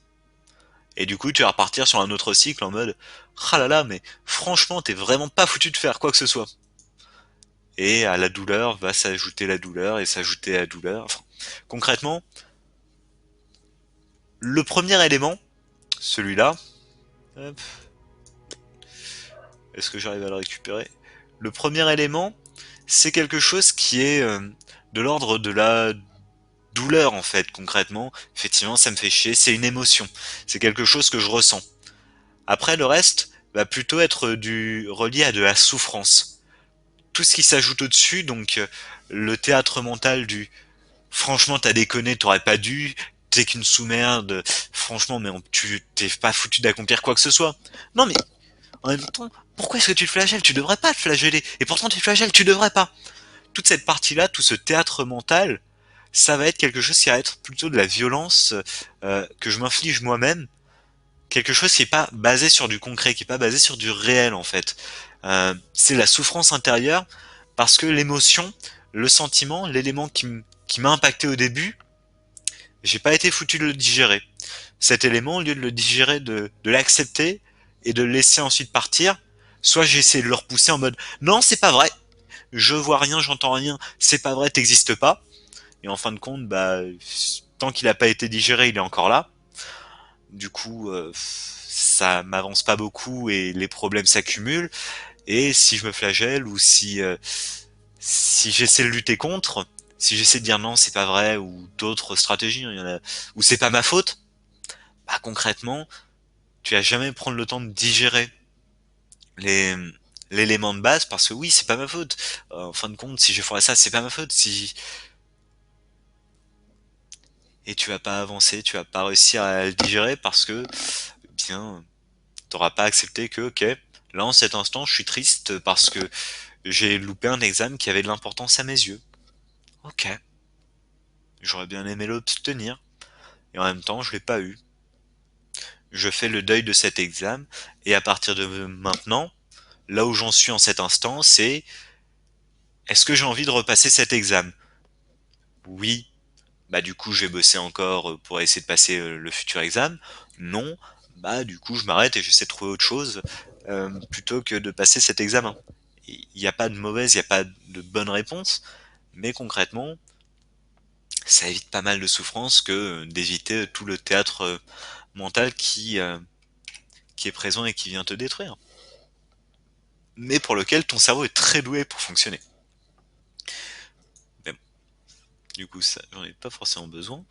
Et du coup, tu vas repartir sur un autre cycle en mode ah là là, mais franchement, t'es vraiment pas foutu de faire quoi que ce soit. Et à la douleur va s'ajouter la douleur et s'ajouter la douleur. Enfin, concrètement, le premier élément, celui-là, hop, est-ce que j'arrive à le récupérer? Le premier élément, c'est quelque chose qui est de l'ordre de la douleur en fait, concrètement. Effectivement, ça me fait chier, c'est une émotion. C'est quelque chose que je ressens. Après, le reste va plutôt être relié à de la souffrance. Tout ce qui s'ajoute au-dessus, donc le théâtre mental du franchement t'as déconné, t'aurais pas dû, t'es qu'une sous-merde, franchement mais tu t'es pas foutu d'accomplir quoi que ce soit. Non mais en même temps, pourquoi est-ce que tu te flagelles? Tu devrais pas te flageller. Et pourtant tu te flagelles, tu devrais pas. Toute cette partie-là, tout ce théâtre mental, ça va être quelque chose qui va être plutôt de la violence que je m'inflige moi-même, quelque chose qui est pas basé sur du concret, qui est pas basé sur du réel en fait. C'est la souffrance intérieure, Parce que l'émotion, le sentiment, l'élément qui m'a impacté au début, j'ai pas été foutu de le digérer. Cet élément, au lieu de le digérer, de l'accepter et de le laisser ensuite partir, soit j'ai essayé de le repousser en mode non, c'est pas vrai, je vois rien, j'entends rien, c'est pas vrai, t'existes pas. Et en fin de compte, bah, tant qu'il a pas été digéré, il est encore là. Du coup, ça m'avance pas beaucoup et les problèmes s'accumulent. Et si je me flagelle ou si j'essaie de lutter contre, si j'essaie de dire non, c'est pas vrai ou d'autres stratégies, hein, il y en a, ou c'est pas ma faute, bah concrètement, tu vas jamais prendre le temps de digérer les l'élément de base parce que oui, c'est pas ma faute. En fin de compte, si j'ai foiré ça, c'est pas ma faute. Si et tu vas pas avancer, tu vas pas réussir à le digérer parce que bien t'auras pas accepté que ok, là en cet instant, je suis triste parce que j'ai loupé un examen qui avait de l'importance à mes yeux. Ok, j'aurais bien aimé l'obtenir et en même temps, je l'ai pas eu. Je fais le deuil de cet examen et à partir de maintenant, là où j'en suis en cet instant, c'est est-ce que j'ai envie de repasser cet examen? Oui, bah du coup je vais bosser encore pour essayer de passer le futur examen. Non, bah du coup je m'arrête et j'essaie de trouver autre chose plutôt que de passer cet examen. Il n'y a pas de mauvaise, il n'y a pas de bonne réponse, mais concrètement, ça évite pas mal de souffrance que d'éviter tout le théâtre mental qui est présent et qui vient te détruire. Mais pour lequel ton cerveau est très doué pour fonctionner. Mais bon, du coup ça, j'en ai pas forcément besoin.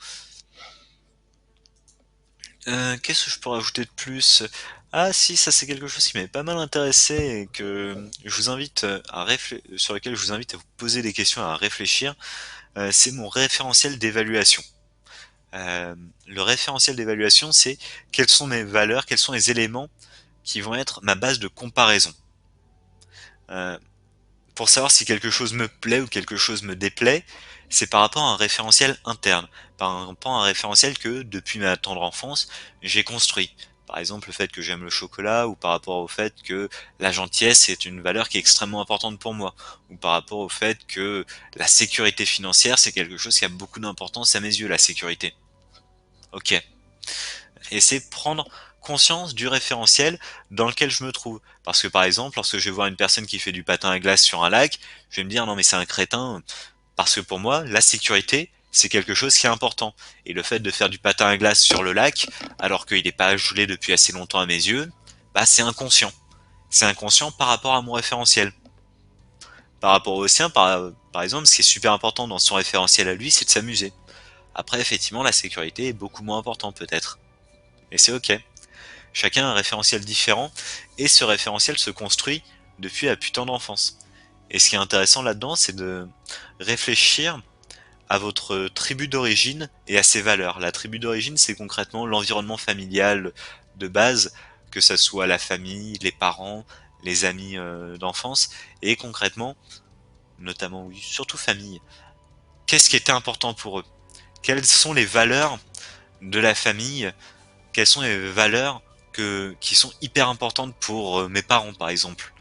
Qu'est-ce que je pourrais ajouter de plus? Ah si, ça c'est quelque chose qui m'avait pas mal intéressé et que je vous invite sur lequel je vous invite à vous poser des questions, à réfléchir. C'est mon référentiel d'évaluation. Le référentiel d'évaluation, c'est quelles sont mes valeurs, quels sont les éléments qui vont être ma base de comparaison. Euh, pour savoir si quelque chose me plaît ou quelque chose me déplaît, c'est par rapport à un référentiel interne, par rapport à un référentiel que, depuis ma tendre enfance, j'ai construit. Par exemple, le fait que j'aime le chocolat, ou par rapport au fait que la gentillesse est une valeur qui est extrêmement importante pour moi, ou par rapport au fait que la sécurité financière, c'est quelque chose qui a beaucoup d'importance à mes yeux, la sécurité. Ok. Et c'est prendre conscience du référentiel dans lequel je me trouve. Parce que par exemple, lorsque je vais voir une personne qui fait du patin à glace sur un lac, je vais me dire non mais c'est un crétin, parce que pour moi, la sécurité, c'est quelque chose qui est important. Et le fait de faire du patin à glace sur le lac, alors qu'il n'est pas gelé depuis assez longtemps à mes yeux, bah c'est inconscient. C'est inconscient par rapport à mon référentiel. Par rapport au sien, par exemple, ce qui est super important dans son référentiel à lui, c'est de s'amuser. Après, effectivement, la sécurité est beaucoup moins importante peut-être. Et c'est ok. Chacun a un référentiel différent, et ce référentiel se construit depuis la putain d'enfance. Et ce qui est intéressant là-dedans, c'est de réfléchir à votre tribu d'origine et à ses valeurs. La tribu d'origine, c'est concrètement l'environnement familial de base, que ça soit la famille, les parents, les amis d'enfance, et concrètement, notamment oui, surtout famille. Qu'est-ce qui était important pour eux? Quelles sont les valeurs de la famille? Quelles sont les valeurs qui sont hyper importantes pour mes parents, par exemple?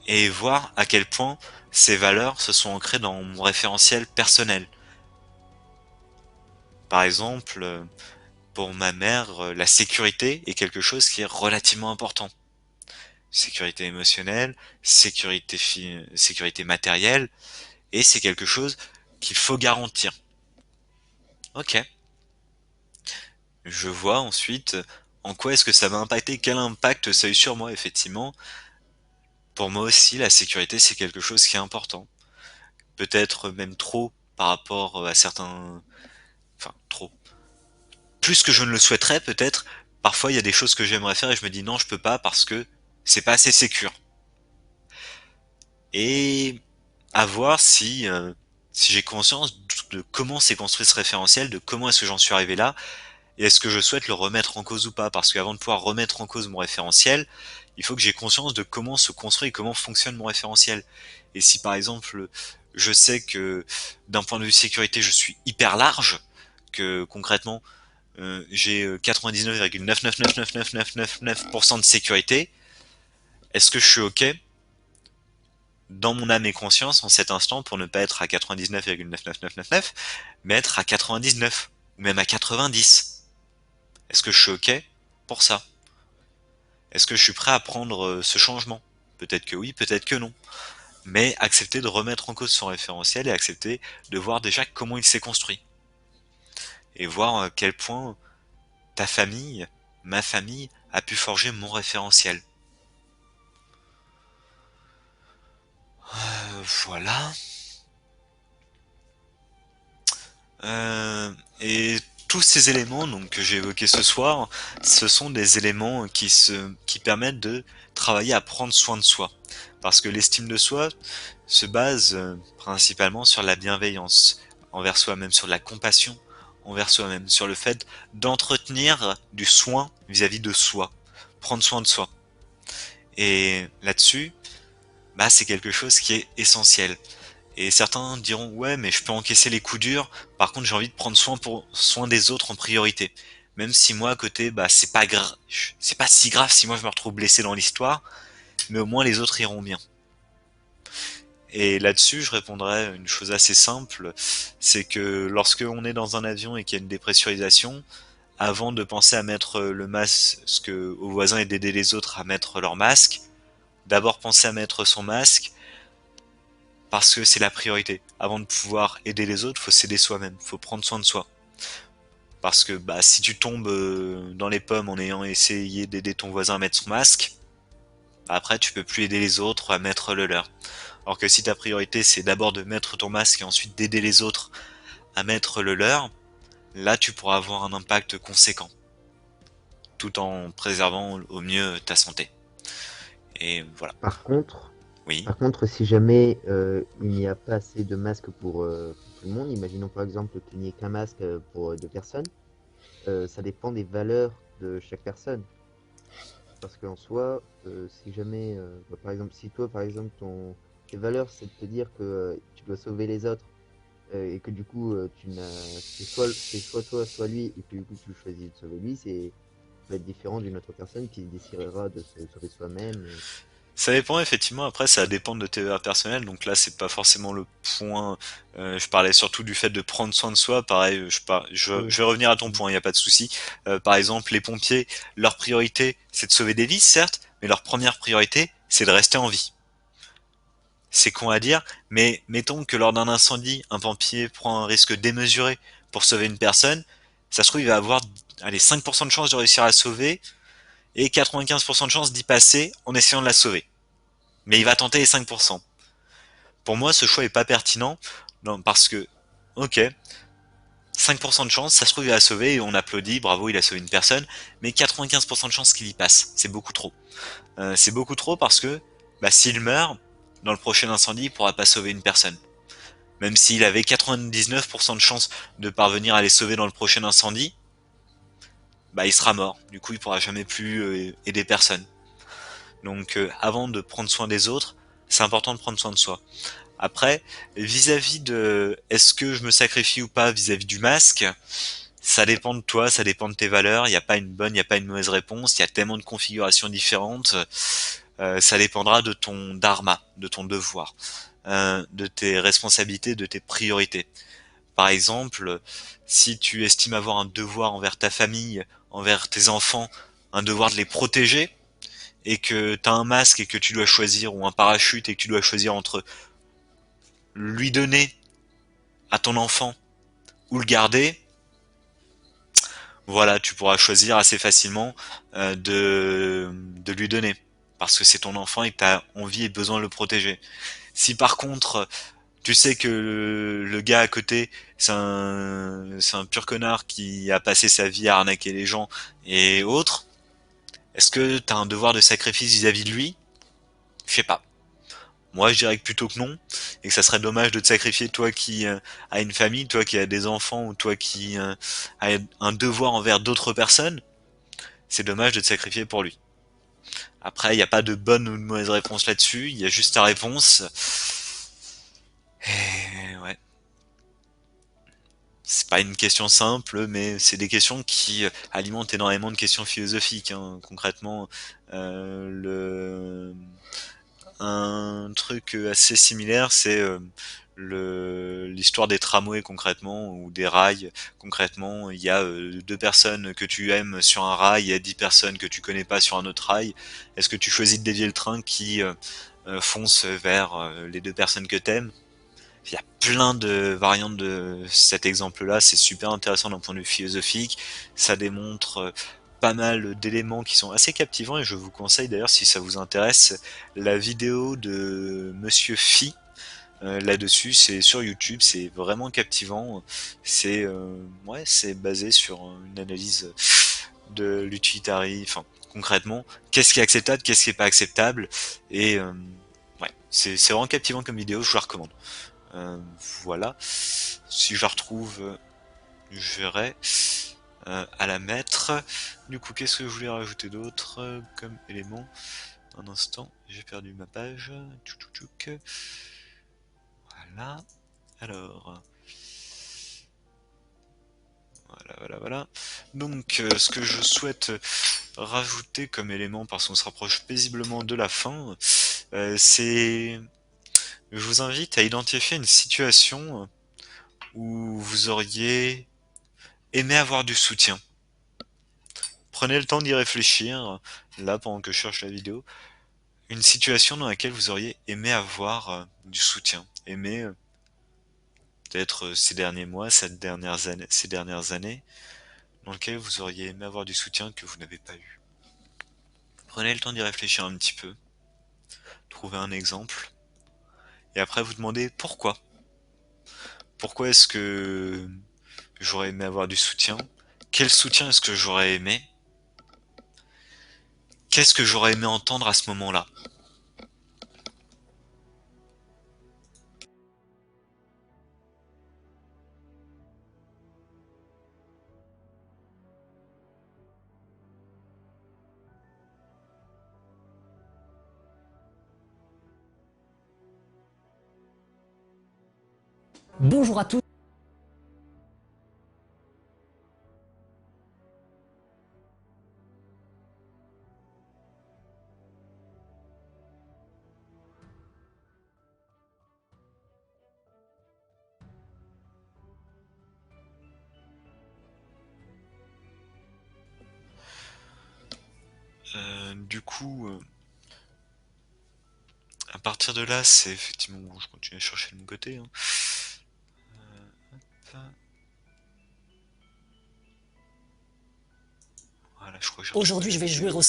Et voir à quel point ces valeurs se sont ancrées dans mon référentiel personnel. Par exemple, pour ma mère, la sécurité est quelque chose qui est relativement important. Sécurité émotionnelle, sécurité matérielle, et c'est quelque chose qu'il faut garantir. Ok. Je vois ensuite en quoi est-ce que ça va impacter, quel impact ça a eu sur moi, effectivement. Pour moi aussi, la sécurité, c'est quelque chose qui est important. Peut-être même trop par rapport à certains... Enfin, trop. Plus que je ne le souhaiterais, peut-être. Parfois, il y a des choses que j'aimerais faire et je me dis non, je peux pas parce que c'est pas assez sécure. Et à voir si j'ai conscience de comment s'est construit ce référentiel, de comment est-ce que j'en suis arrivé là, et est-ce que je souhaite le remettre en cause ou pas. Parce qu'avant de pouvoir remettre en cause mon référentiel, il faut que j'ai conscience de comment se construit et comment fonctionne mon référentiel. Et si par exemple, je sais que d'un point de vue sécurité, je suis hyper large, que concrètement, j'ai 99,9999999% de sécurité, est-ce que je suis OK dans mon âme et conscience en cet instant pour ne pas être à 99,99999, mais être à 99 ou même à 90. Est-ce que je suis OK pour ça? Est-ce que je suis prêt à prendre ce changement? Peut-être que oui, peut-être que non. Mais accepter de remettre en cause son référentiel et accepter de voir déjà comment il s'est construit. Et voir à quel point ta famille, ma famille, a pu forger mon référentiel. Voilà. Et tous ces éléments donc que j'ai évoqués ce soir, ce sont des éléments qui permettent de travailler à prendre soin de soi. Parce que l'estime de soi se base principalement sur la bienveillance envers soi-même, sur la compassion envers soi-même, sur le fait d'entretenir du soin vis-à-vis de soi, prendre soin de soi. Et là-dessus, bah c'est quelque chose qui est essentiel. Et certains diront ouais mais je peux encaisser les coups durs, par contre j'ai envie de prendre soin des autres en priorité. Même si moi à côté bah c'est pas si grave si moi je me retrouve blessé dans l'histoire, mais au moins les autres iront bien. Et là-dessus je répondrais une chose assez simple, c'est que lorsque on est dans un avion et qu'il y a une dépressurisation, avant de penser à mettre le masque aux voisins et d'aider les autres à mettre leur masque, d'abord penser à mettre son masque parce que c'est la priorité. Avant de pouvoir aider les autres, faut s'aider soi-même, faut prendre soin de soi. Parce que bah si tu tombes dans les pommes en ayant essayé d'aider ton voisin à mettre son masque, bah, après tu peux plus aider les autres à mettre le leur. Alors que si ta priorité c'est d'abord de mettre ton masque et ensuite d'aider les autres à mettre le leur, là tu pourras avoir un impact conséquent, tout en préservant au mieux ta santé. Et voilà. Par contre, Oui. Par contre, si jamais il n'y a pas assez de masques pour tout le monde, imaginons par exemple qu'il n'y ait qu'un masque pour deux personnes, ça dépend des valeurs de chaque personne. Parce qu'en soi, si jamais, bah, par exemple, si toi, par exemple, tes valeurs, c'est de te dire que tu dois sauver les autres et que du coup, c'est soit toi, soit lui, et que du coup, tu choisis de sauver lui, ça va être différent d'une autre personne qui décidera de se sauver soi-même. Ça dépend effectivement, après ça dépend de tes valeurs personnelles, donc là c'est pas forcément le point, je parlais surtout du fait de prendre soin de soi, pareil, Oui. je vais revenir à ton Mm. point, il n'y a pas de souci. Par exemple les pompiers, leur priorité c'est de sauver des vies certes, mais leur première priorité c'est de rester en vie. C'est con à dire, mais mettons que lors d'un incendie, un pompier prend un risque démesuré pour sauver une personne, ça se trouve il va avoir allez, 5% de chance de réussir à la sauver et 95% de chance d'y passer en essayant de la sauver. Mais il va tenter les 5%. Pour moi, ce choix est pas pertinent, non, parce que, ok, 5% de chance, ça se trouve il va sauver et on applaudit, bravo, il a sauvé une personne, mais 95% de chance qu'il y passe, c'est beaucoup trop. C'est beaucoup trop parce que, bah, s'il meurt, dans le prochain incendie, il pourra pas sauver une personne. Même s'il avait 99% de chance de parvenir à les sauver dans le prochain incendie, bah, il sera mort. Du coup, il pourra jamais plus aider personne. Donc, avant de prendre soin des autres, c'est important de prendre soin de soi. Après, vis-à-vis de est-ce que je me sacrifie ou pas vis-à-vis du masque, ça dépend de toi, ça dépend de tes valeurs. Il n'y a pas une bonne, il n'y a pas une mauvaise réponse. Il y a tellement de configurations différentes. Ça dépendra de ton dharma, de ton devoir, de tes responsabilités, de tes priorités. Par exemple, si tu estimes avoir un devoir envers ta famille, envers tes enfants, un devoir de les protéger, et que tu as un masque et que tu dois choisir, ou un parachute et que tu dois choisir entre lui donner à ton enfant ou le garder, voilà, tu pourras choisir assez facilement de lui donner. Parce que c'est ton enfant et que tu as envie et besoin de le protéger. Si par contre, tu sais que le gars à côté, c'est un pur connard qui a passé sa vie à arnaquer les gens et autres, est-ce que tu as un devoir de sacrifice vis-à-vis de lui? Je sais pas. Moi, je dirais que plutôt que non, et que ça serait dommage de te sacrifier, toi qui as une famille, toi qui as des enfants, ou toi qui as un devoir envers d'autres personnes, c'est dommage de te sacrifier pour lui. Après, il n'y a pas de bonne ou de mauvaise réponse là-dessus, il y a juste ta réponse. Et ouais, c'est pas une question simple, mais c'est des questions qui alimentent énormément de questions philosophiques, hein. Concrètement, le un truc assez similaire, c'est l'histoire des tramways concrètement, ou des rails. Concrètement, il y a deux personnes que tu aimes sur un rail, il y a 10 personnes que tu connais pas sur un autre rail. Est-ce que tu choisis de dévier le train qui fonce vers les deux personnes que t'aimes? Il y a plein de variantes de cet exemple-là, c'est super intéressant d'un point de vue philosophique, ça démontre pas mal d'éléments qui sont assez captivants, et je vous conseille d'ailleurs, si ça vous intéresse, la vidéo de Monsieur Phi là-dessus. C'est sur YouTube, c'est vraiment captivant. C'est ouais, c'est basé sur une analyse de l'utilitarisme, enfin concrètement, qu'est-ce qui est acceptable, qu'est-ce qui est pas acceptable, et ouais, c'est vraiment captivant comme vidéo, je vous la recommande. Euh, voilà. Si je la retrouve, je verrai à la mettre. Du coup, qu'est-ce que je voulais rajouter d'autre comme élément? Un instant, j'ai perdu ma page. Tchouk, tchouk, tchouk. Voilà. Alors, voilà. Donc, ce que je souhaite rajouter comme élément, parce qu'on se rapproche paisiblement de la fin, c'est... Je vous invite à identifier une situation où vous auriez aimé avoir du soutien. Prenez le temps d'y réfléchir, là, pendant que je cherche la vidéo. Une situation dans laquelle vous auriez aimé avoir du soutien. Aimé, peut-être ces derniers mois, ces dernières années, dans lequel vous auriez aimé avoir du soutien que vous n'avez pas eu. Prenez le temps d'y réfléchir un petit peu. Trouvez un exemple. Et après, vous demandez pourquoi. Pourquoi est-ce que j'aurais aimé avoir du soutien? Quel soutien est-ce que j'aurais aimé? Qu'est-ce que j'aurais aimé entendre à ce moment-là? Bonjour à tous. Du coup, à partir de là, c'est effectivement bon, je continue à chercher de mon côté. Hein. Hop. Voilà, je crois que j'ai retrouvé Aujourd'hui, la je vais jouer vidéo. au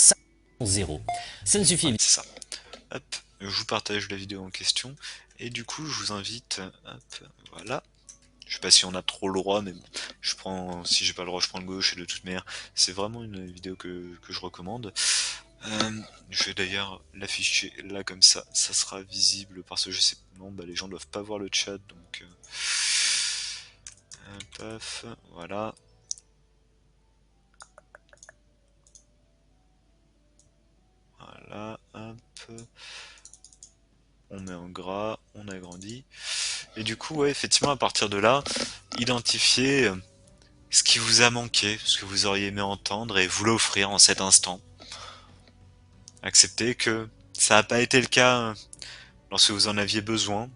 5-0. Ça ne suffit Ouais, évidemment. c'est ça. Hop, je vous partage la vidéo en question. Et du coup, je vous invite, hop, voilà. Je sais pas si on a trop le droit, mais bon, je prends, si j'ai pas le droit, je prends le gauche, et de toute manière, c'est vraiment une vidéo que je recommande. Je vais d'ailleurs l'afficher là comme ça sera visible parce que je sais, non, bah les gens doivent pas voir le chat, donc paf, voilà. Voilà, hop. On met en gras, on agrandit. Et du coup, ouais, effectivement, à partir de là, identifiez ce qui vous a manqué, ce que vous auriez aimé entendre et vous l'offrir en cet instant. Acceptez que ça n'a pas été le cas lorsque vous en aviez besoin,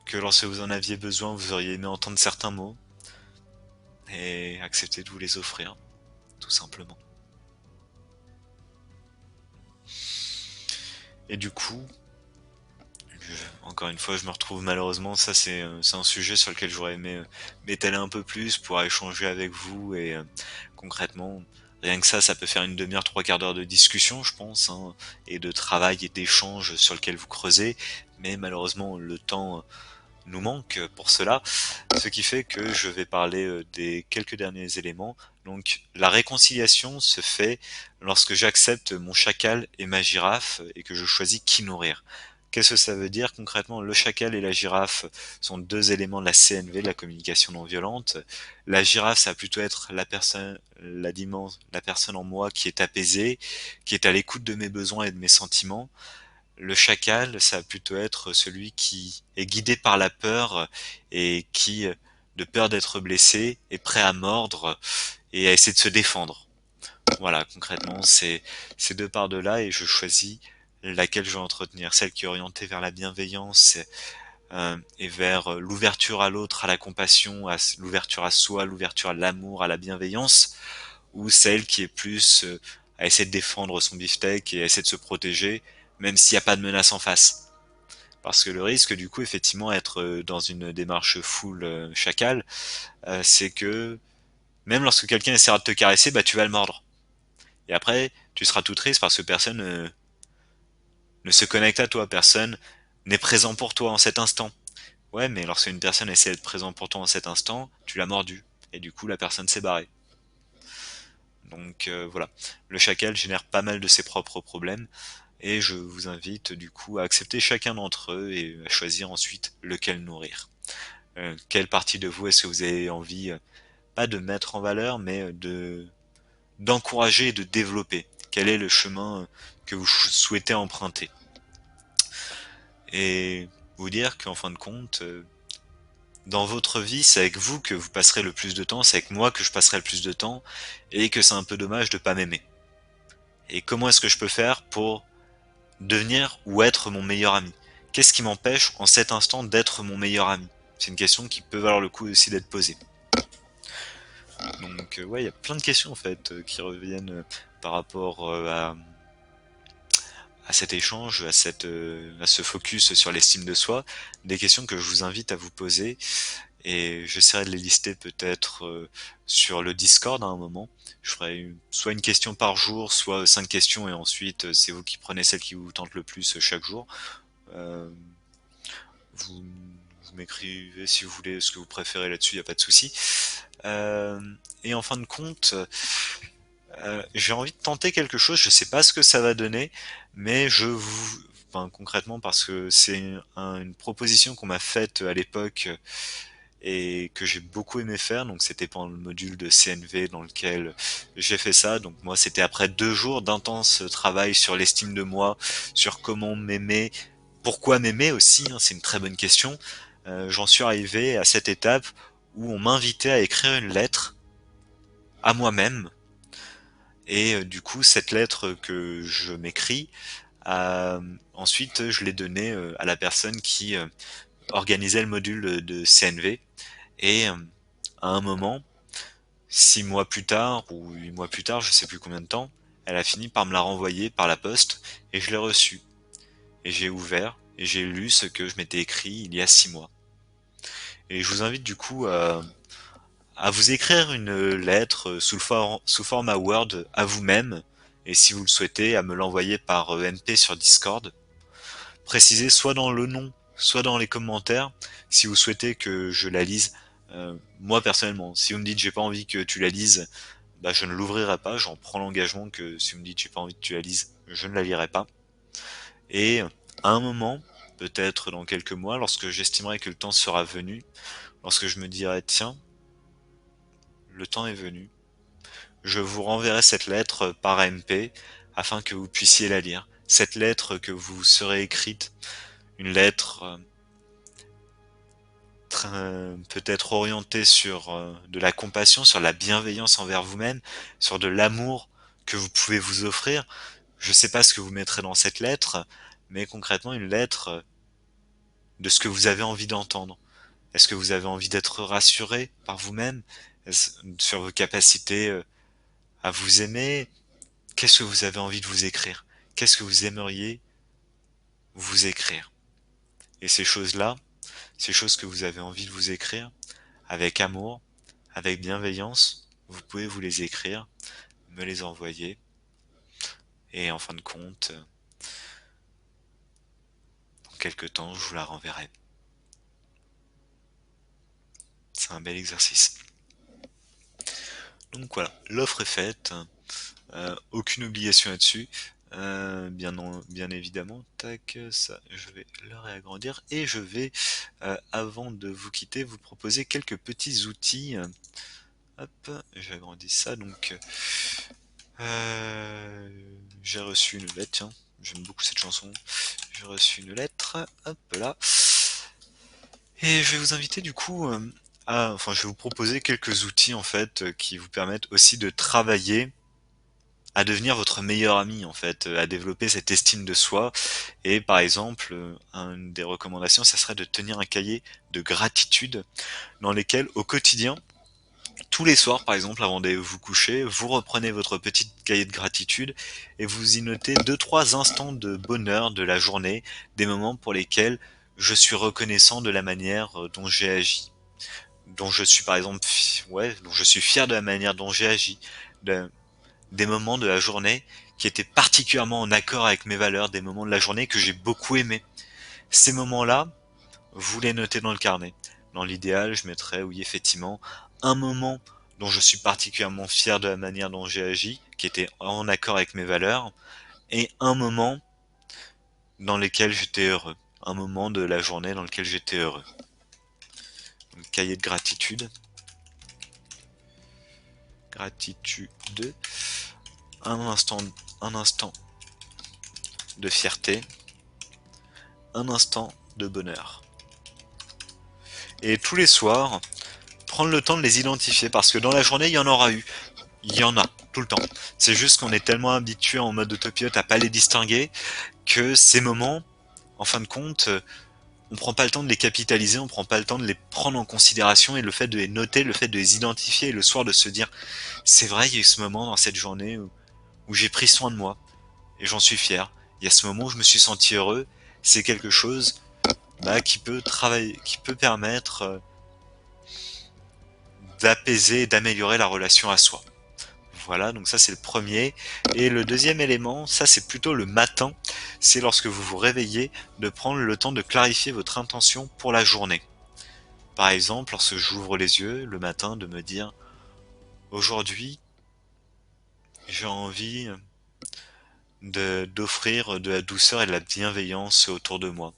que lorsque vous en aviez besoin, vous auriez aimé entendre certains mots, et acceptez de vous les offrir, tout simplement. Et du coup, encore une fois, je me retrouve malheureusement, ça c'est un sujet sur lequel j'aurais aimé m'étaler un peu plus pour échanger avec vous, et concrètement, rien que ça peut faire une demi-heure, trois quarts d'heure de discussion, je pense, hein, et de travail et d'échange sur lequel vous creusez, mais malheureusement le temps nous manque pour cela, ce qui fait que je vais parler des quelques derniers éléments. Donc la réconciliation se fait lorsque j'accepte mon chacal et ma girafe et que je choisis qui nourrir. Qu'est-ce que ça veut dire concrètement? Le chacal et la girafe sont deux éléments de la CNV, de la communication non violente. La girafe, ça va plutôt être la personne en moi qui est apaisée, qui est à l'écoute de mes besoins et de mes sentiments. Le chacal, ça va plutôt être celui qui est guidé par la peur et qui, de peur d'être blessé, est prêt à mordre et à essayer de se défendre. Voilà, concrètement, c'est ces deux parts de là, et je choisis laquelle je vais entretenir, celle qui est orientée vers la bienveillance et vers l'ouverture à l'autre, à la compassion, l'ouverture à soi, l'ouverture à l'amour, à la bienveillance, ou celle qui est plus à essayer de défendre son beefsteak et à essayer de se protéger, même s'il n'y a pas de menace en face. Parce que le risque, du coup, effectivement, être dans une démarche full chacal, c'est que même lorsque quelqu'un essaiera de te caresser, bah tu vas le mordre. Et après, tu seras tout triste parce que personne ne se connecte à toi, personne n'est présent pour toi en cet instant. Ouais, mais lorsque une personne essaie d'être présent pour toi en cet instant, tu l'as mordu. Et du coup, la personne s'est barrée. Donc voilà, le chacal génère pas mal de ses propres problèmes et je vous invite du coup à accepter chacun d'entre eux et à choisir ensuite lequel nourrir. Quelle partie de vous est-ce que vous avez envie, pas de mettre en valeur, mais d'encourager et de développer? Quel est le chemin que vous souhaitez emprunter? Et vous dire qu'en fin de compte, dans votre vie, c'est avec vous que vous passerez le plus de temps, c'est avec moi que je passerai le plus de temps, et que c'est un peu dommage de pas m'aimer. Et comment est-ce que je peux faire pour devenir ou être mon meilleur ami? Qu'est-ce qui m'empêche en cet instant d'être mon meilleur ami? C'est une question qui peut valoir le coup aussi d'être posée. Donc ouais, il y a plein de questions en fait qui reviennent par rapport à cet échange, à ce focus sur l'estime de soi, des questions que je vous invite à vous poser et j'essaierai de les lister peut-être sur le Discord à un moment. Je ferai soit une question par jour, soit 5 questions et ensuite c'est vous qui prenez celle qui vous tente le plus chaque jour. Euh, vous vous m'écrivez si vous voulez ce que vous préférez là-dessus, il n'y a pas de souci. Euh, et en fin de compte, j'ai envie de tenter quelque chose, je sais pas ce que ça va donner, mais enfin, concrètement parce que c'est une proposition qu'on m'a faite à l'époque et que j'ai beaucoup aimé faire, donc c'était pendant le module de CNV dans lequel j'ai fait ça, donc moi c'était après 2 jours d'intense travail sur l'estime de moi, sur comment m'aimer, pourquoi m'aimer aussi, hein, c'est une très bonne question. J'en suis arrivé à cette étape où on m'invitait à écrire une lettre à moi-même, et du coup cette lettre que je m'écris, ensuite je l'ai donnée à la personne qui organisait le module de CNV, et à un moment, 6 mois plus tard ou 8 mois plus tard, je sais plus combien de temps, elle a fini par me la renvoyer par la poste et je l'ai reçue. Et j'ai ouvert et j'ai lu ce que je m'étais écrit il y a 6 mois. Et je vous invite du coup à vous écrire une lettre sous format Word à vous-même et si vous le souhaitez à me l'envoyer par MP sur Discord. Précisez soit dans le nom, soit dans les commentaires si vous souhaitez que je la lise. Moi personnellement, si vous me dites j'ai pas envie que tu la lises, bah je ne l'ouvrirai pas, j'en prends l'engagement que si vous me dites j'ai pas envie que tu la lises, je ne la lirai pas. Et à un moment, peut-être dans quelques mois, lorsque j'estimerai que le temps sera venu, lorsque je me dirai tiens, le temps est venu, je vous renverrai cette lettre par MP afin que vous puissiez la lire. Cette lettre que vous serez écrite, une lettre peut-être orientée sur de la compassion, sur la bienveillance envers vous-même, sur de l'amour que vous pouvez vous offrir. Je sais pas ce que vous mettrez dans cette lettre, mais concrètement une lettre de ce que vous avez envie d'entendre. Est-ce que vous avez envie d'être rassuré par vous-même sur vos capacités à vous aimer? Qu'est-ce que vous avez envie de vous écrire? Qu'est-ce que vous aimeriez vous écrire? Et ces choses-là, ces choses que vous avez envie de vous écrire, avec amour, avec bienveillance, vous pouvez vous les écrire, me les envoyer, et en fin de compte, dans quelques temps, je vous la renverrai. C'est un bel exercice. Donc voilà, l'offre est faite, aucune obligation là-dessus. Bien évidemment, tac, ça, je vais le réagrandir et je vais, avant de vous quitter, vous proposer quelques petits outils. Hop, j'agrandis ça. Donc, j'ai reçu une lettre. Tiens, j'aime beaucoup cette chanson. J'ai reçu une lettre. Hop là. Et je vais vous inviter du coup enfin, je vais vous proposer quelques outils en fait qui vous permettent aussi de travailler à devenir votre meilleur ami en fait, à développer cette estime de soi. Et par exemple, une des recommandations, ça serait de tenir un cahier de gratitude dans lesquels au quotidien, tous les soirs par exemple, avant de vous coucher, vous reprenez votre petit cahier de gratitude et vous y notez deux trois instants de bonheur de la journée, des moments pour lesquels je suis reconnaissant de la manière dont j'ai agi, dont je suis par exemple, dont je suis fier de la manière dont j'ai agi, de- des moments de la journée qui étaient particulièrement en accord avec mes valeurs, des moments de la journée que j'ai beaucoup aimés. Ces moments-là, vous les notez dans le carnet. Dans l'idéal, je mettrais, oui, effectivement, un moment dont je suis particulièrement fier de la manière dont j'ai agi, qui était en accord avec mes valeurs, et un moment dans lequel j'étais heureux. Un moment de la journée dans lequel j'étais heureux. Donc, cahier de gratitude. Gratitude. Un instant, un instant de fierté. Un instant de bonheur. Et tous les soirs, prendre le temps de les identifier, parce que dans la journée, il y en aura eu. Il y en a, tout le temps. C'est juste qu'on est tellement habitué en mode autopilote à pas les distinguer, que ces moments, en fin de compte, on prend pas le temps de les capitaliser, on prend pas le temps de les prendre en considération, et le fait de les noter, le fait de les identifier, et le soir de se dire, c'est vrai, il y a eu ce moment dans cette journée où j'ai pris soin de moi, et j'en suis fier. Il y a ce moment où je me suis senti heureux, c'est quelque chose qui peut travailler, qui peut permettre d'apaiser et d'améliorer la relation à soi. Voilà, donc ça c'est le premier. Et le deuxième élément, ça c'est plutôt le matin, c'est lorsque vous vous réveillez, de prendre le temps de clarifier votre intention pour la journée. Par exemple, lorsque j'ouvre les yeux le matin, de me dire, aujourd'hui, j'ai envie d'offrir de la douceur et de la bienveillance autour de moi.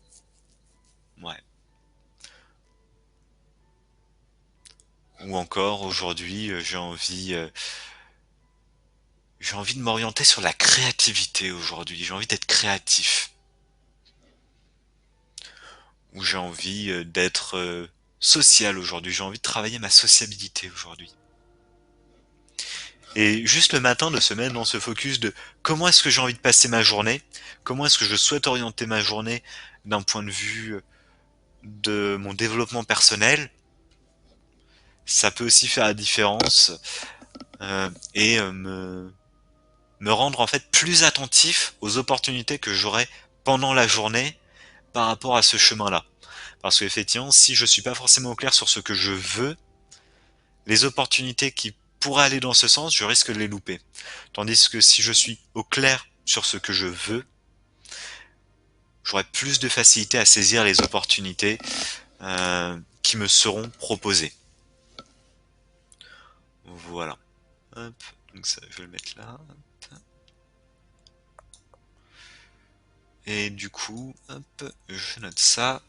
Ouais. Ou encore, aujourd'hui, j'ai envie de m'orienter sur la créativité aujourd'hui. J'ai envie d'être créatif. Ou j'ai envie d'être social aujourd'hui. J'ai envie de travailler ma sociabilité aujourd'hui. Et juste le matin de se mettre dans ce focus de comment est-ce que j'ai envie de passer ma journée, comment est-ce que je souhaite orienter ma journée d'un point de vue de mon développement personnel, ça peut aussi faire la différence et me rendre en fait plus attentif aux opportunités que j'aurai pendant la journée par rapport à ce chemin-là. Parce qu'effectivement, si je suis pas forcément au clair sur ce que je veux, les opportunités qui pourraient aller dans ce sens, je risque de les louper. Tandis que si je suis au clair sur ce que je veux, j'aurai plus de facilité à saisir les opportunités qui me seront proposées. Voilà. Hop, donc ça, je vais le mettre là. Hop. Et du coup, hop, je note ça.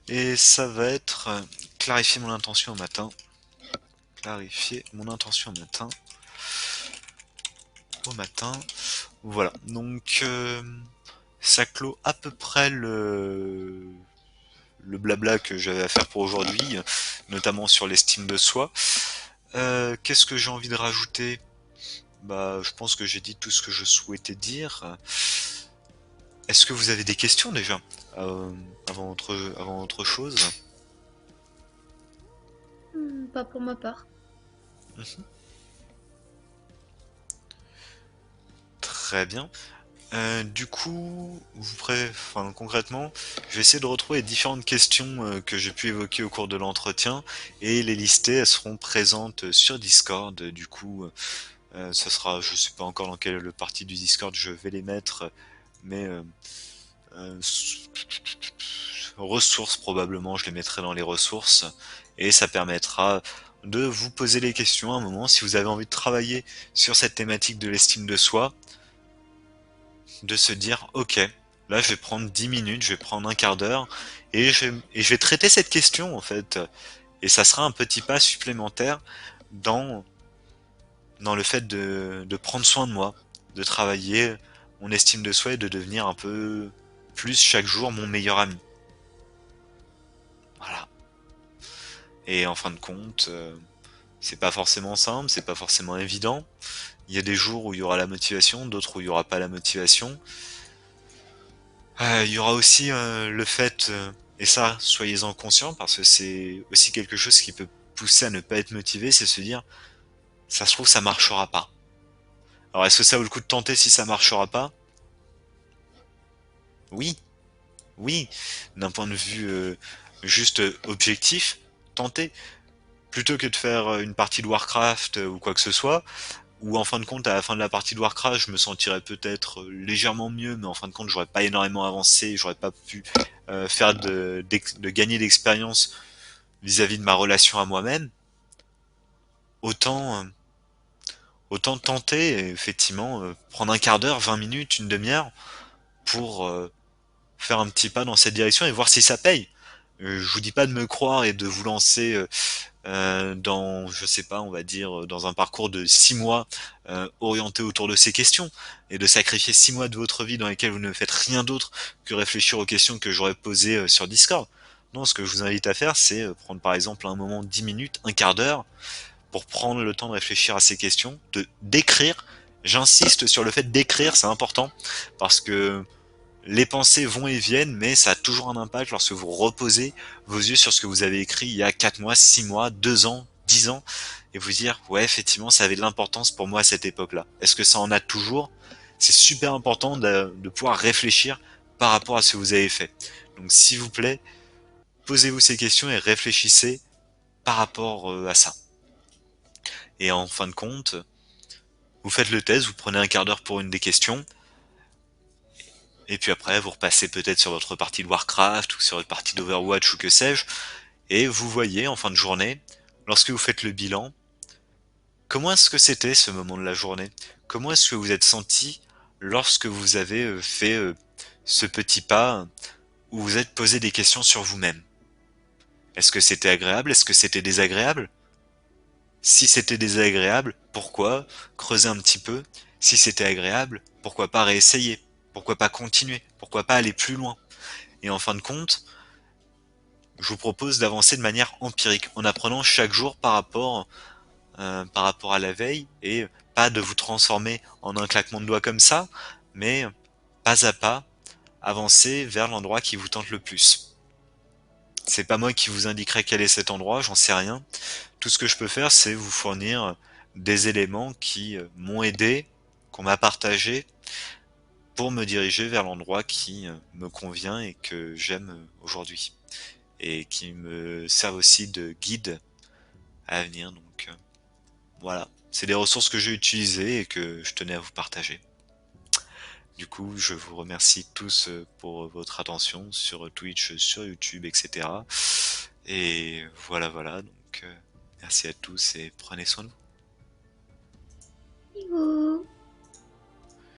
Et ça va être clarifier mon intention au matin. Clarifier mon intention au matin. Au matin. Voilà. Donc ça clôt à peu près le blabla que j'avais à faire pour aujourd'hui, notamment sur l'estime de soi. Qu'est-ce que j'ai envie de rajouter? Je pense que j'ai dit tout ce que je souhaitais dire. Est-ce que vous avez des questions déjà avant autre chose? Pas pour ma part. Mhm. Très bien. Du coup, concrètement, je vais essayer de retrouver les différentes questions que j'ai pu évoquer au cours de l'entretien et les lister. Elles seront présentes sur Discord. Du coup, ça sera, je sais pas encore dans quelle partie du Discord je vais les mettre, mais euh, ressources probablement, je les mettrai dans les ressources et ça permettra de vous poser les questions à un moment si vous avez envie de travailler sur cette thématique de l'estime de soi, de se dire ok, là je vais prendre 10 minutes, je vais prendre un quart d'heure et je vais traiter cette question en fait, et ça sera un petit pas supplémentaire dans le fait de prendre soin de moi, de travailler mon estime de soi et de devenir un peu plus chaque jour mon meilleur ami. Voilà. Et en fin de compte, c'est pas forcément simple, c'est pas forcément évident. Il y a des jours où il y aura la motivation, d'autres où il y aura pas la motivation. Il y aura aussi le fait, et ça, soyez-en conscients, parce que c'est aussi quelque chose qui peut pousser à ne pas être motivé, c'est se dire, ça se trouve, ça marchera pas. Alors est-ce que ça vaut le coup de tenter si ça marchera pas? Oui, oui. D'un point de vue juste objectif, tentez. Plutôt que de faire une partie de Warcraft ou quoi que ce soit, ou en fin de compte, à la fin de la partie de Warcraft, je me sentirais peut-être légèrement mieux, mais en fin de compte, j'aurais pas énormément avancé, j'aurais pas pu faire de gagner d'expérience vis-à-vis de ma relation à moi-même. Autant, autant tenter, et effectivement, prendre un quart d'heure, 20 minutes, une demi-heure, pour faire un petit pas dans cette direction et voir si ça paye. Je vous dis pas de me croire et de vous lancer dans, je sais pas, on va dire, dans un parcours de 6 mois orienté autour de ces questions, et de sacrifier 6 mois de votre vie dans lesquels vous ne faites rien d'autre que réfléchir aux questions que j'aurais posées sur Discord. Non, ce que je vous invite à faire, c'est prendre par exemple un moment, 10 minutes, un quart d'heure, pour prendre le temps de réfléchir à ces questions, de d'écrire. J'insiste sur le fait d'écrire, c'est important, parce que les pensées vont et viennent, mais ça a toujours un impact lorsque vous reposez vos yeux sur ce que vous avez écrit il y a 4 mois, 6 mois, 2 ans, 10 ans, et vous dire, ouais, effectivement, ça avait de l'importance pour moi à cette époque-là. Est-ce que ça en a toujours? C'est super important de pouvoir réfléchir par rapport à ce que vous avez fait. Donc, s'il vous plaît, posez-vous ces questions et réfléchissez par rapport à ça. Et en fin de compte, vous faites le test, vous prenez un quart d'heure pour une des questions, et puis après, vous repassez peut-être sur votre partie de Warcraft ou sur votre partie d'Overwatch ou que sais-je, et vous voyez en fin de journée, lorsque vous faites le bilan, comment est-ce que c'était ce moment de la journée? Comment est-ce que vous êtes senti lorsque vous avez fait ce petit pas où vous êtes posé des questions sur vous-même? Est-ce que c'était agréable? Est-ce que c'était désagréable? Si c'était désagréable, pourquoi? Creuser un petit peu. Si c'était agréable, pourquoi pas réessayer? Pourquoi pas continuer? Pourquoi pas aller plus loin? Et en fin de compte, je vous propose d'avancer de manière empirique, en apprenant chaque jour par rapport à la veille, et pas de vous transformer en un claquement de doigts comme ça, mais pas à pas, avancer vers l'endroit qui vous tente le plus. C'est pas moi qui vous indiquerai quel est cet endroit, j'en sais rien. Tout ce que je peux faire, c'est vous fournir des éléments qui m'ont aidé, qu'on m'a partagé, pour me diriger vers l'endroit qui me convient et que j'aime aujourd'hui, et qui me servent aussi de guide à venir. Donc voilà, c'est des ressources que j'ai utilisées et que je tenais à vous partager. Du coup, je vous remercie tous pour votre attention sur Twitch, sur YouTube, etc. Et voilà, voilà. Donc merci à tous et prenez soin de vous. Bisous.